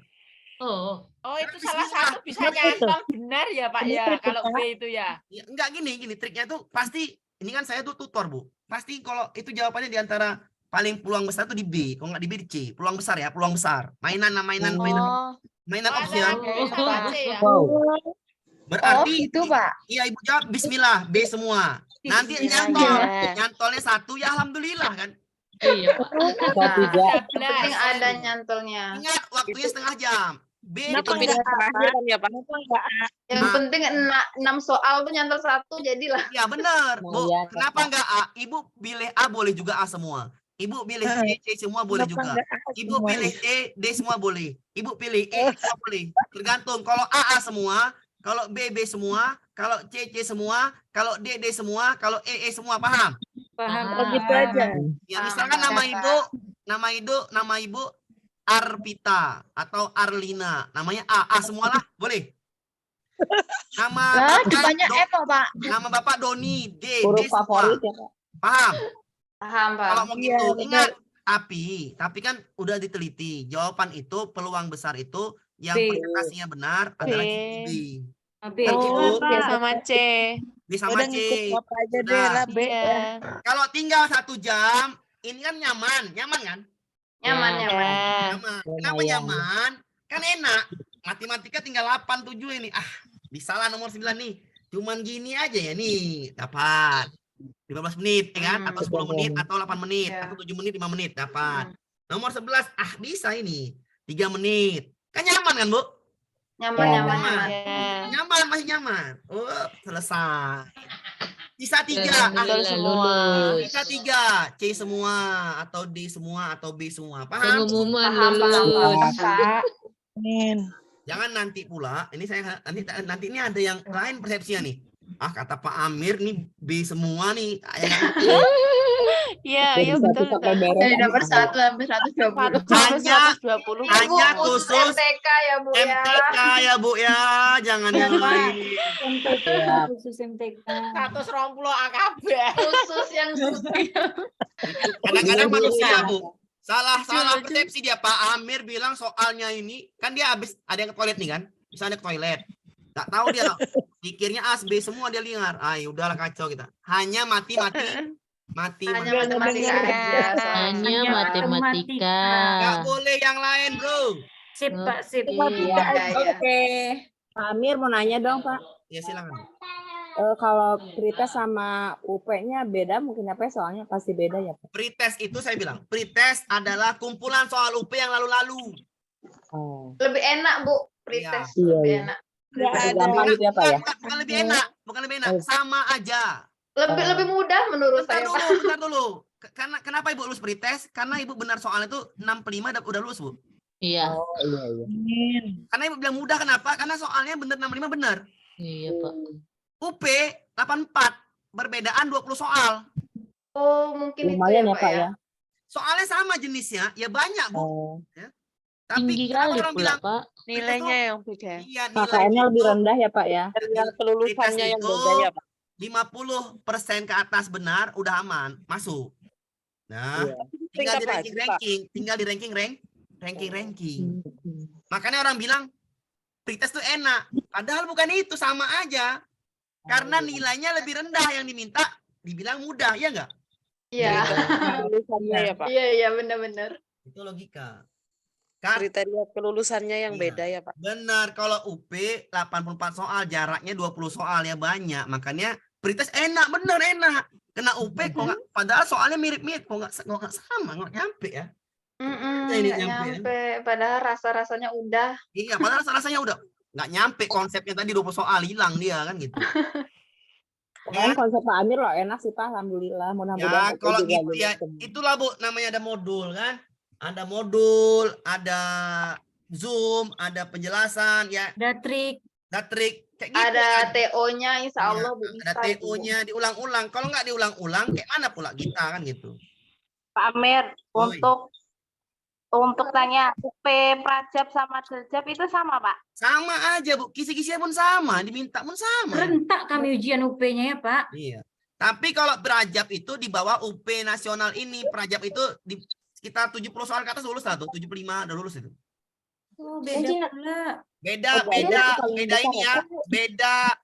Oh. Oh, itu salah satu bisa nyantol benar ya, Pak ya, kalau B itu ya. Ya, enggak gini triknya tuh pasti ini kan saya tuh tutor, Bu. Pasti kalau itu jawabannya di antara paling peluang besar tuh di B, kalau nggak di B di C. Peluang besar ya, peluang besar. Mainan option. Ya. Berarti itu, Pak. iya Ibu jawab Bismillah B semua. Nanti nyantolnya 1 ya alhamdulillah kan. Iya. Penting ada nyantolnya. Ingat waktunya setengah jam. B Kenapa itu enggak terakhir ya, Pak? Kenapa enggak Yang penting 6 soal tuh nyantol 1 jadilah. ya benar, Bu. Iya, Kenapa enggak A? Ibu pilih A boleh juga A semua. Ibu pilih C semua boleh juga. Ibu pilih D semua boleh. Ibu pilih E semua boleh. Tergantung. Kalau A semua, kalau B semua, kalau C semua, kalau D semua, kalau E semua, paham? Paham. Gitu aja. Ya misalkan nama ibu Arpita atau Arlina, namanya A semualah, boleh. Nama Banyak Eko, Pak. nama Bapak Doni, D Huruf semua. favorit ya, Pak. Paham? Paham, Pak. Kalau mau gitu, Iya, ingat. Tapi kan udah diteliti. Jawaban itu, peluang besar itu, yang B. presentasinya benar adalah B. B. B. Oh, B sama C. B sama Udah C. ngikut apa aja deh Sudah. lah, B. Iya. Kalau tinggal 1 jam, ini kan nyaman kan? Nyaman. Ya. Nyaman. Kenapa nyaman? Kan enak. matematika tinggal 8, 7 ini. Bisa lah nomor 9 nih. Cuman gini aja ya nih, dapat 15 menit ya kan, atau 10 menit, atau 8 menit, atau 7 menit, 5 menit dapat. Nomor 11 bisa ini 3 menit. Kan nyaman kan, Bu? Nyaman. Nyaman, masih nyaman. Selesai. Sisa 3, Lulus. sisa 3, C semua, atau D semua, atau B semua. Paham? Pengumuman Paham. lulus. Amin. Jangan nanti pula, ini saya nanti ini ada yang lain persepsinya nih. Kata Pak Amir nih B semua nih. Iya, betul. Dari nomor 1 sampai 120. Hanya khusus MTK ya, Bu ya. MTK ya, Bu ya. Jangan yang lain. MTK, khusus MTK. 120 AKB. Khusus yang Kadang-kadang manusia, Bu. Salah persepsi dia. Pak Amir bilang soalnya ini, kan dia habis ada yang ke toilet nih kan. Misalnya ke toilet. Tak tahu dia pikirnya A, B semua dia liar. Udahlah kacau kita. Hanya matematika aja. Hanya matematika. Nggak boleh yang lain, Bro. Sip, Pak, sip. Oke. Pak Amir mau nanya dong, Pak. Ya silakan. Kalau pretest sama UP-nya beda mungkin apa ya? Soalnya pasti beda ya, Pak. Pretest itu saya bilang, pretest adalah kumpulan soal UP yang lalu-lalu. Lebih enak, Bu. Pretest Iya. lebih enak. Gampang gitu ya, Pak ya. Bukan lebih enak, sama aja. Lebih mudah menurut saya, Pak. Bentar dulu. Karena kenapa Ibu lulus pretest? Karena Ibu benar soal itu 65 udah lulus, Bu. Iya. Amin. Karena Ibu bilang mudah kenapa? Karena soalnya benar 65 benar. Iya, Pak. UP 84 berbedaan 20 soal. Oh, mungkin Lumayan itu ya, Pak ya. Soalnya sama jenisnya, ya banyak, Bu. Ya. Tapi Tinggi kenapa kali orang pula, bilang Pak. Nilainya yang beda. iya, KKM-nya lebih rendah ya, Pak ya. kelulusannya yang beda ya, Pak. 50% ke atas benar udah aman, masuk. Nah, tinggal di ranking. Makanya orang bilang pretest itu enak, padahal bukan itu, sama aja. Karena nilainya lebih rendah yang diminta, dibilang mudah, ya enggak? Iya. Ya, Pak. Iya, benar-benar. Itu logika. Kriteria kelulusannya yang Iya. beda ya, Pak. Benar, kalau UP 84 soal, jaraknya 20 soal ya banyak. Makanya pretest enak, bener enak. Kena UP kok nggak, padahal soalnya mirip-mirip, kok nggak sama, nggak nyampe ya. Ini Nggak nyampe. nyampe. Padahal rasa-rasanya udah. Iya, padahal rasanya udah nggak nyampe konsepnya tadi 20 soal, hilang dia kan gitu. Pokoknya konsep Pak Amir loh enak sih, Pak. Alhamdulillah. Mudah-mudahan Ya, kalau gitu ya, itulah Bu, namanya ada modul kan. Ada modul, ada Zoom, ada penjelasan ya, Ada trik. kayak gitu. Ada kan. TO-nya, insya Allah Bu, Ada bisa itu. TO-nya diulang-ulang. Kalau nggak diulang-ulang, kayak mana pula kita kan gitu. Pak Amir, Oi. untuk tanya UP Prajab sama Deljab itu sama, Pak? Sama aja Bu, kisi-kisinya pun sama, diminta pun sama. Rentak kami ujian UP-nya ya, Pak. Iya. Tapi kalau Prajab itu di bawah UP nasional ini, Prajab itu di sekitar 70 soal ke atas lulus lah tuh, 75 udah lulus itu. Oh, beda pula. Beda ini ya.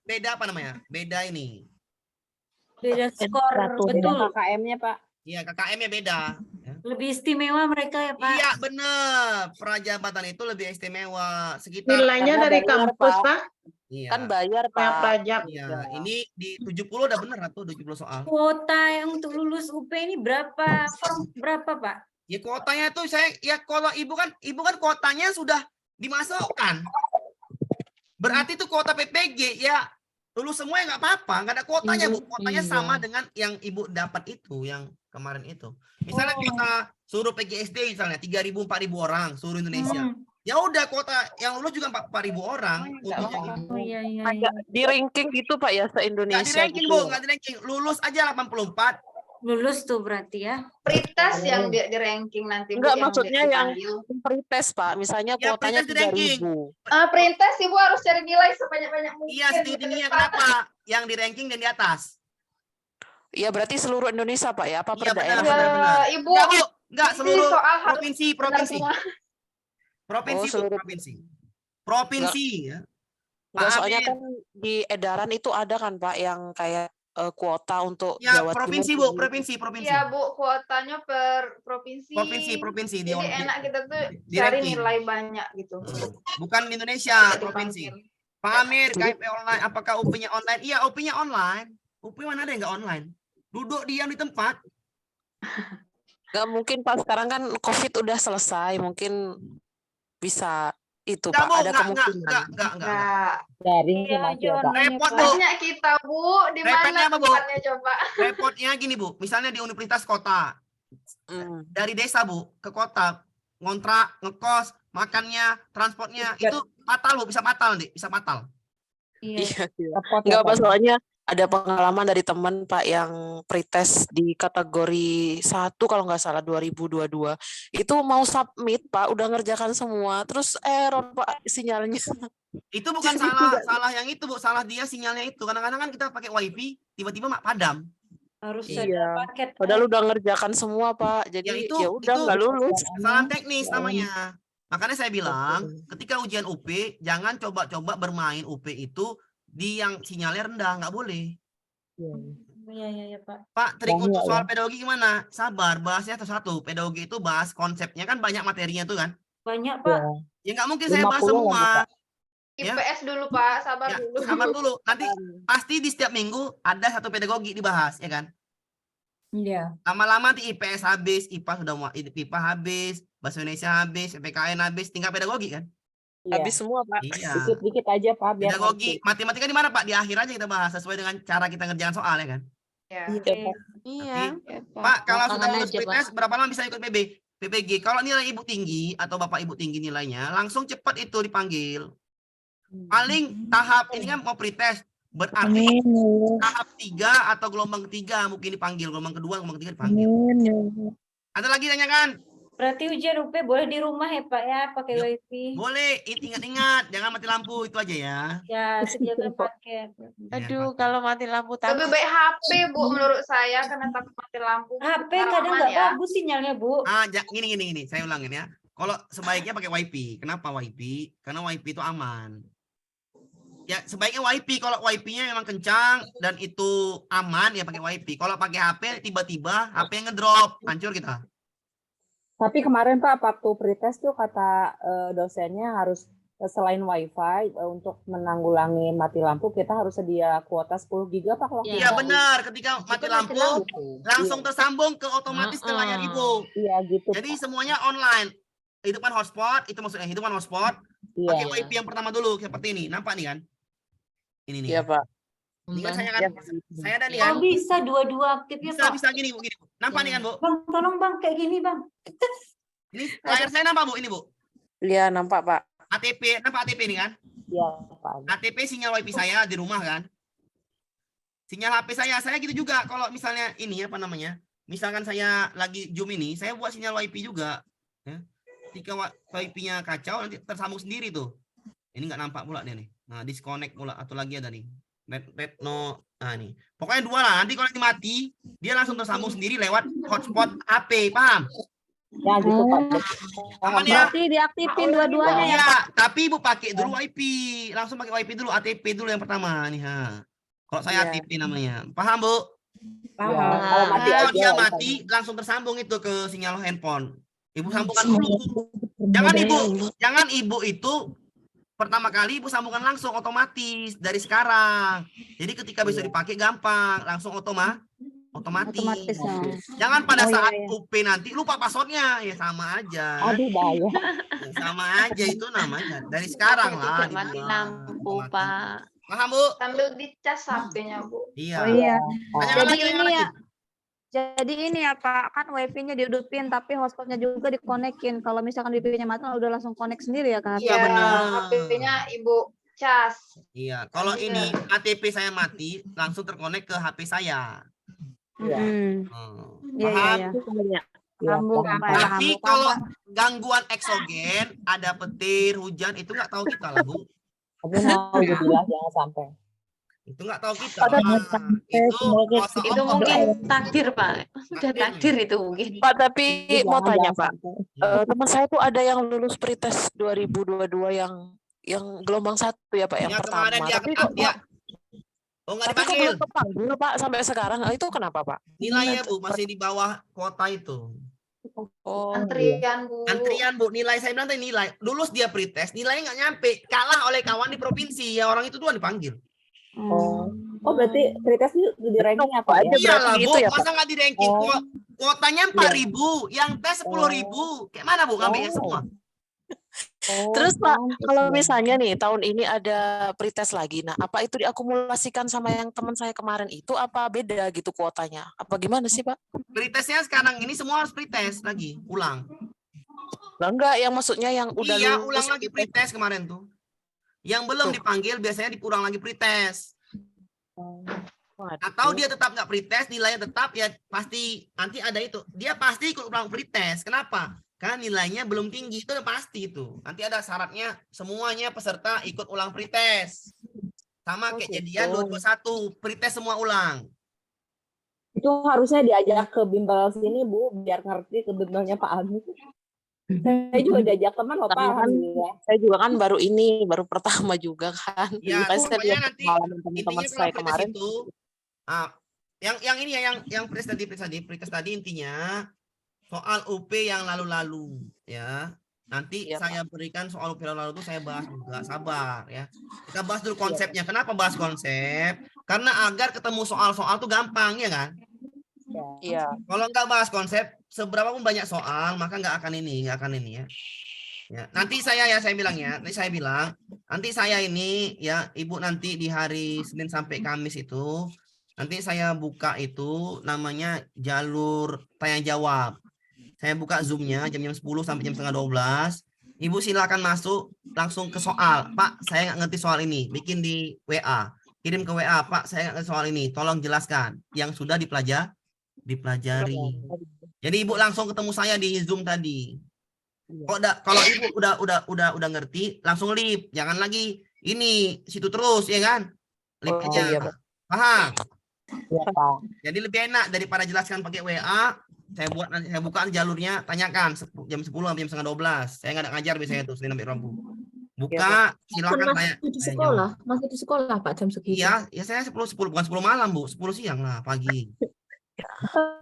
Beda apa namanya? Beda ini. Beda skor, betul. KKM-nya, Pak. Iya, KKM-nya beda. Ya. Lebih istimewa mereka ya, Pak. Iya, bener. Prajabatan itu lebih istimewa. Sekitar Nilainya dari kampus, Pak. Iya. Kan bayar, Pak. Pajak. Iya, ini di 70 udah bener atau 70 soal. Kuota yang untuk lulus UP ini berapa? Berapa, Pak? Ya kuotanya tuh kalau ibu kan kuotanya sudah dimasukkan. Berarti itu kuota PPG ya lulus semua ya nggak apa-apa, nggak ada kuotanya Bu. Kuotanya sama dengan yang ibu dapat itu yang kemarin itu. Misalnya kita suruh PGSD misalnya 3.000 4.000 orang seluruh Indonesia. Ya udah kuota yang lulus juga 4.000 orang. Oh iya. Di ranking gitu, Pak ya, se-Indonesia. Nggak di ranking Bu, nggak di ranking. Lulus aja 84. Lulus tuh berarti ya. Pretest yang di ranking nanti. Bu, Enggak, yang maksudnya yang dipanggil. pretest, Pak. Misalnya Ya, kuotanya pretest di ranking. 3.000. Pretest Ibu harus cari nilai sebanyak-banyak mungkin. Iya, setinggi-tingginya kenapa? Yang di ranking dan di atas. Iya, berarti seluruh Indonesia, Pak ya? Apa per Iya, daerah? benar. Ibu, Enggak, Bu. Enggak, ini seluruh soal harus provinsi. benar semua. Provinsi, Oh, seluruh- provinsi ya. Enggak, Pak soalnya Amir. kan di edaran itu ada kan, Pak, yang kayak kuota untuk Ya, Jawa provinsi, Timur. Bu, provinsi. Iya Bu, kuotanya per provinsi. Provinsi di Jadi enak kita tuh di cari ranking. nilai banyak gitu. Bukan di Indonesia, Tidak provinsi. dipanggil. Pak Amir, KIP online, apakah UP-nya online? Iya, UP-nya online. UP mana ada yang nggak online? Duduk diam di tempat. Nggak mungkin Pak, sekarang kan COVID udah selesai, mungkin bisa itu Nggak, Pak, Bu, ada nggak. kemungkinan. Enggak. Daring Iya, masih ya, Pak. Repot, Bu. Banyak kita Bu, di Repotnya mana apa, Bu? tempatnya coba? Repotnya gini, Bu. Misalnya di universitas kota. Dari desa, Bu, ke kota. Ngontrak, ngekos, makannya, transportnya. Itu fatal, Bu. Bisa fatal, nih. Bisa fatal. Iya, Repot ya, nggak Pak. masalahnya ada pengalaman dari teman Pak yang pretest di kategori 1 kalau nggak salah 2022 itu mau submit Pak udah ngerjakan semua terus error Pak sinyalnya. Itu bukan salah yang itu, Bu. Salah dia sinyalnya itu. Kadang-kadang kan kita pakai wifi, tiba-tiba padam. Harus Iya. ada paket. Padahal udah ngerjakan semua Pak. Jadi Ya, ya udah nggak lulus. Kesalahan teknis namanya. Makanya saya bilang, ketika ujian UP, jangan coba-coba bermain UP itu di yang sinyalnya rendah, nggak boleh. Iya Pak. Pak, trik Banyak, untuk soal ya. pedagogi gimana? Sabar, bahasnya satu-satu. Pedagogi itu bahas konsepnya kan banyak materinya tuh kan. Banyak Pak. Ya nggak mungkin saya bahas 50 lah, semua. Pak. Ya. IPS dulu Pak, sabar Ya, dulu. sabar dulu. Nanti pasti di setiap minggu ada satu pedagogi dibahas, ya kan? Iya. Lama-lama nanti IPS habis, IPA sudah mau IPA habis, Bahasa Indonesia habis, PPKN habis, tinggal pedagogi kan? Iya. Habis semua Pak. Iya. Dikit-dikit aja, Pak, biar Pedagogi, ngerti. matematika di mana Pak? Di akhir aja kita bahas sesuai dengan cara kita ngerjakan soal ya kan? Ya. Iya, Pak. Iya. Pak, kalau sudah Belakangan lulus aja, Pak. pretest berapa lama bisa ikut PPG? Kalau nilai Ibu tinggi atau Bapak Ibu tinggi nilainya, langsung cepat itu dipanggil. Paling tahap ini kan mau pretest, berarti Amin. tahap 3 atau gelombang ketiga mungkin dipanggil, gelombang kedua, gelombang ketiga dipanggil. Amin. Ada lagi tanyakan? Berarti ujian UP boleh di rumah ya Pak ya, pakai Ya, wifi. Boleh, ingat-ingat, jangan mati lampu itu aja ya. Ya, sediakan paket. Aduh, kalau mati lampu Lebih takut. baik HP Bu menurut saya karena takut mati lampu. HP Biar kadang aman nggak ya. bagus sinyalnya Bu. Gini, saya ulangin ya. Kalau sebaiknya pakai wifi. Kenapa wifi? Karena wifi itu aman. Ya sebaiknya wifi. Kalau wifi-nya memang kencang dan itu aman ya pakai wifi. Kalau pakai HP tiba-tiba HP ngedrop, hancur kita. Tapi kemarin Pak, waktu pretest tuh kata dosennya harus selain wifi untuk menanggulangi mati lampu kita harus sedia kuota 10 giga Pak. Iya benar. Ketika mati lampu langsung tersambung ke otomatis ke layar Ibu. Iya gitu. Jadi semuanya online. Hidupkan hotspot, itu maksudnya hidupkan hotspot. Pakai wifi yang pertama dulu seperti ini. Nampak nih kan? Ini nih. Iya Pak. Ini kan saya kan saya ada nih kan. Oh bisa dua-dua aktif ya Pak. Bisa gini Bu, gini Bu. Nampak nih kan Bu? Bang, tolong Bang kayak gini Bang. Ini layar saya nampak Bu, ini Bu. Iya nampak Pak. ATP, nampak ATP ini kan? Iya Pak. ATP sinyal wifi saya di rumah kan? Sinyal HP saya gitu juga. Kalau misalnya ini apa namanya? Misalkan saya lagi Zoom ini, saya buat sinyal wifi juga. Ya. Ketika wifi-nya kacau nanti tersambung sendiri tuh. Ini nggak nampak pula dia nih. Nah, disconnect pula atau lagi ada nih. Retno, nah nih. Pokoknya dua lah. Nanti kalau mati, dia langsung tersambung sendiri lewat hotspot HP, paham? Ya gitu Pak. Aman ya? Berarti diaktifin dua-duanya ya. Ya, tapi Ibu pakai dulu wifi. Langsung pakai wifi dulu, ATP dulu yang pertama nih, ha. Kalau saya Iya. ATP namanya. Paham, Bu? Paham. Kalau mati Kalau aja. dia mati, langsung tersambung itu ke sinyal handphone. Ibu sambungkan dulu. Jangan Ibu itu pertama kali Ibu sambungkan langsung otomatis dari sekarang. Jadi ketika bisa dipakai gampang, langsung otomatis. Otomatis. Jangan pada Oh, iya, saat iya. UP nanti lupa passwordnya, ya sama aja. Aduh bahaya. Ya, sama aja itu namanya. Dari sekarang lah. Tidak mati dibuat. lampu, Otomatis. Pak. Paham Bu? Sambil dicas HP-nya Bu. Iya. Oh iya. Tanyakan Jadi lagi, ini tanyakan ya. lagi. Jadi ini ya Pak, kan wifi-nya dihidupin tapi hotspotnya juga dikonekin. Kalau misalkan wifi-nya mati udah langsung connect sendiri ya Kak? Iya, benar. HP-nya Ibu cas. Iya, kalau ini ATP saya mati, langsung terkonek ke HP saya. Iya. Iya, Paham? iya. Iya, Paham Bu, paham, Pak. Pak. Paham, Tapi Bu, paham, kalau Pak. gangguan eksogen, ada petir, hujan, itu nggak tahu kita lah, Bu. Tapi mau dibilang jangan sampai. Itu nggak tahu kita. Ada Ah, itu semoga kuasa Itu Allah. mungkin takdir, Pak. Udah Takdir. takdir itu mungkin. Pak tapi mau Jangan tanya sampai. Pak. Teman saya tuh ada yang lulus pretest 2022 yang gelombang 1 ya Pak yang Yang pertama. kemarin dia, Tapi kok dia Oh, nggak Tapi kok dipanggil. belum kepanggil Pak sampai sekarang? Itu kenapa Pak? Nilainya Bu masih di bawah kuota itu. Oh, Antrian, Bu. Antrian Bu, nilai saya bilang tadi nilai. Lulus dia pretest, nilainya nggak nyampe. Kalah oleh kawan di provinsi. Ya orang itu doang dipanggil. Oh berarti pretest itu di ranking apa ya? Aja berarti Iyalah Bu, gitu ya, masa nggak di ranking? Oh. Kuotanya 4.000, yang tes 10.000. Kayak mana Bu ngambilnya Oh. semua? Terus Pak, pantes kalau ya. misalnya nih tahun ini ada pretest lagi, nah apa itu diakumulasikan sama yang teman saya kemarin itu apa beda gitu kuotanya? Apa gimana sih Pak? Pretestnya sekarang ini semua harus pretest lagi, ulang. Lah enggak, yang maksudnya yang udah Iya, lulus ulang lagi pretest kemarin tuh. Yang belum Tuh. dipanggil biasanya diulang lagi pretest. Waduh. Atau dia tetap nggak pretest, nilainya tetap ya pasti nanti ada itu. Dia pasti ikut ulang pretest. Kenapa? Karena nilainya belum tinggi, itu udah pasti itu. Nanti ada syaratnya semuanya peserta ikut ulang pretest. Sama kayak jadian 2021, pretest semua ulang. Itu harusnya diajak ke bimbel sini Bu, biar ngerti ke bimbelnya Pak Ami. Saya juga diajak teman loh Pak, Karena kan alhamdulillah. saya juga kan baru pertama juga kan. Ya, Makanya saya pokoknya lihat nanti pengalaman teman-teman intinya saya kalau pretest kemarin. itu yang ini ya yang pretest tadi intinya soal UP yang lalu-lalu ya. Nanti Iya, saya berikan soal UP lalu-lalu itu saya bahas juga, sabar ya. Kita bahas dulu konsepnya. Kenapa bahas konsep? Karena agar ketemu soal-soal tuh gampang ya kan? Iya. Kalau nggak bahas konsep, seberapa pun banyak soal, maka nggak akan ini ya. Ya, nanti saya bilang nanti saya ini ya Ibu nanti di hari Senin sampai Kamis itu nanti saya buka itu namanya jalur tanya jawab. Saya buka Zoom-nya jam 10 sampai jam setengah 12. Ibu silakan masuk langsung ke soal. Pak, saya nggak ngerti soal ini. Bikin di WA. Kirim ke WA, Pak, saya nggak ngerti soal ini. Tolong jelaskan yang sudah dipelajari. Jadi Ibu langsung ketemu saya di Zoom tadi. Kalau Ibu udah ngerti, langsung leave. Jangan lagi ini situ terus ya kan? Leave aja. Iya, Pak. Paham? Iya Pak. Jadi lebih enak daripada jelaskan pakai WA. Saya buka jalurnya, tanyakan jam 10 sampai jam setengah 12. Saya nggak ada ngajar biasanya tuh Senin sampai Rabu. Buka, silakan tanya. Masih di sekolah, masih di sekolah Pak jam segitu. Iya, ya saya 10 bukan 10 malam, Bu. 10 siang lah pagi.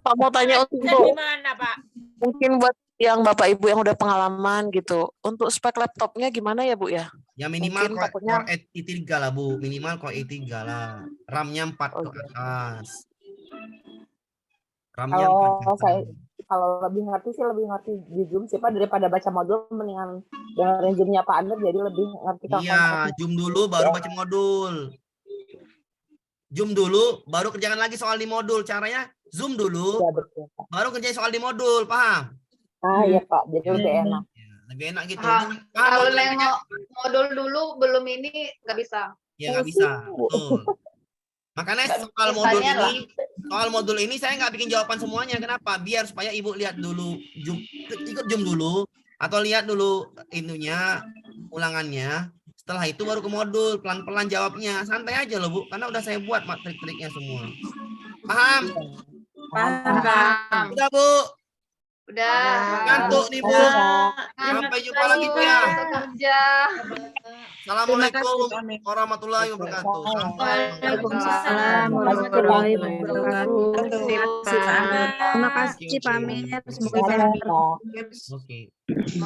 Pak mau tanya Di untuk mana, Pak? mungkin buat yang Bapak Ibu yang udah pengalaman gitu. Untuk spek laptopnya gimana ya Bu ya? Ya minimal Mungkin Core takutnya- i3 lah, Bu. Minimal Core i3 lah. RAM-nya 4 ke atas. RAM-nya 4 ke atas. Kalau lebih ngerti di Zoom sih Pak, daripada baca modul mendingan dengerin Zoom-nya Pak Amir, jadi lebih ngerti ke Iya, konsepnya. Zoom dulu baru baca modul. Zoom dulu baru kerjakan lagi soal di modul. Caranya Zoom dulu Iya betul Pak. baru kerjain soal di modul, paham? Iya Pak, jadi lebih enak. Ya, lebih enak gitu. Paham. Paham, Kalau Bu? nengok modul dulu belum ini nggak bisa. Ya nggak bisa. Betul. Makanya soal modul ini saya nggak bikin jawaban semuanya. Kenapa? Biar supaya Ibu lihat dulu ikut Zoom dulu atau lihat dulu itunya ulangannya. Setelah itu baru ke modul, pelan-pelan jawabnya. Santai aja loh, Bu. Karena udah saya buat trik-triknya semua. Paham? Paham. Udah, Bu. Udah. Ngantuk nih, Bu. Sampai jumpa lagi, Bu ya. Kerja. Assalamualaikum warahmatullahi wabarakatuh. Waalaikumsalam warahmatullahi wabarakatuh. Terima kasih Pak Amir. Semoga Iya, Pak. Oke.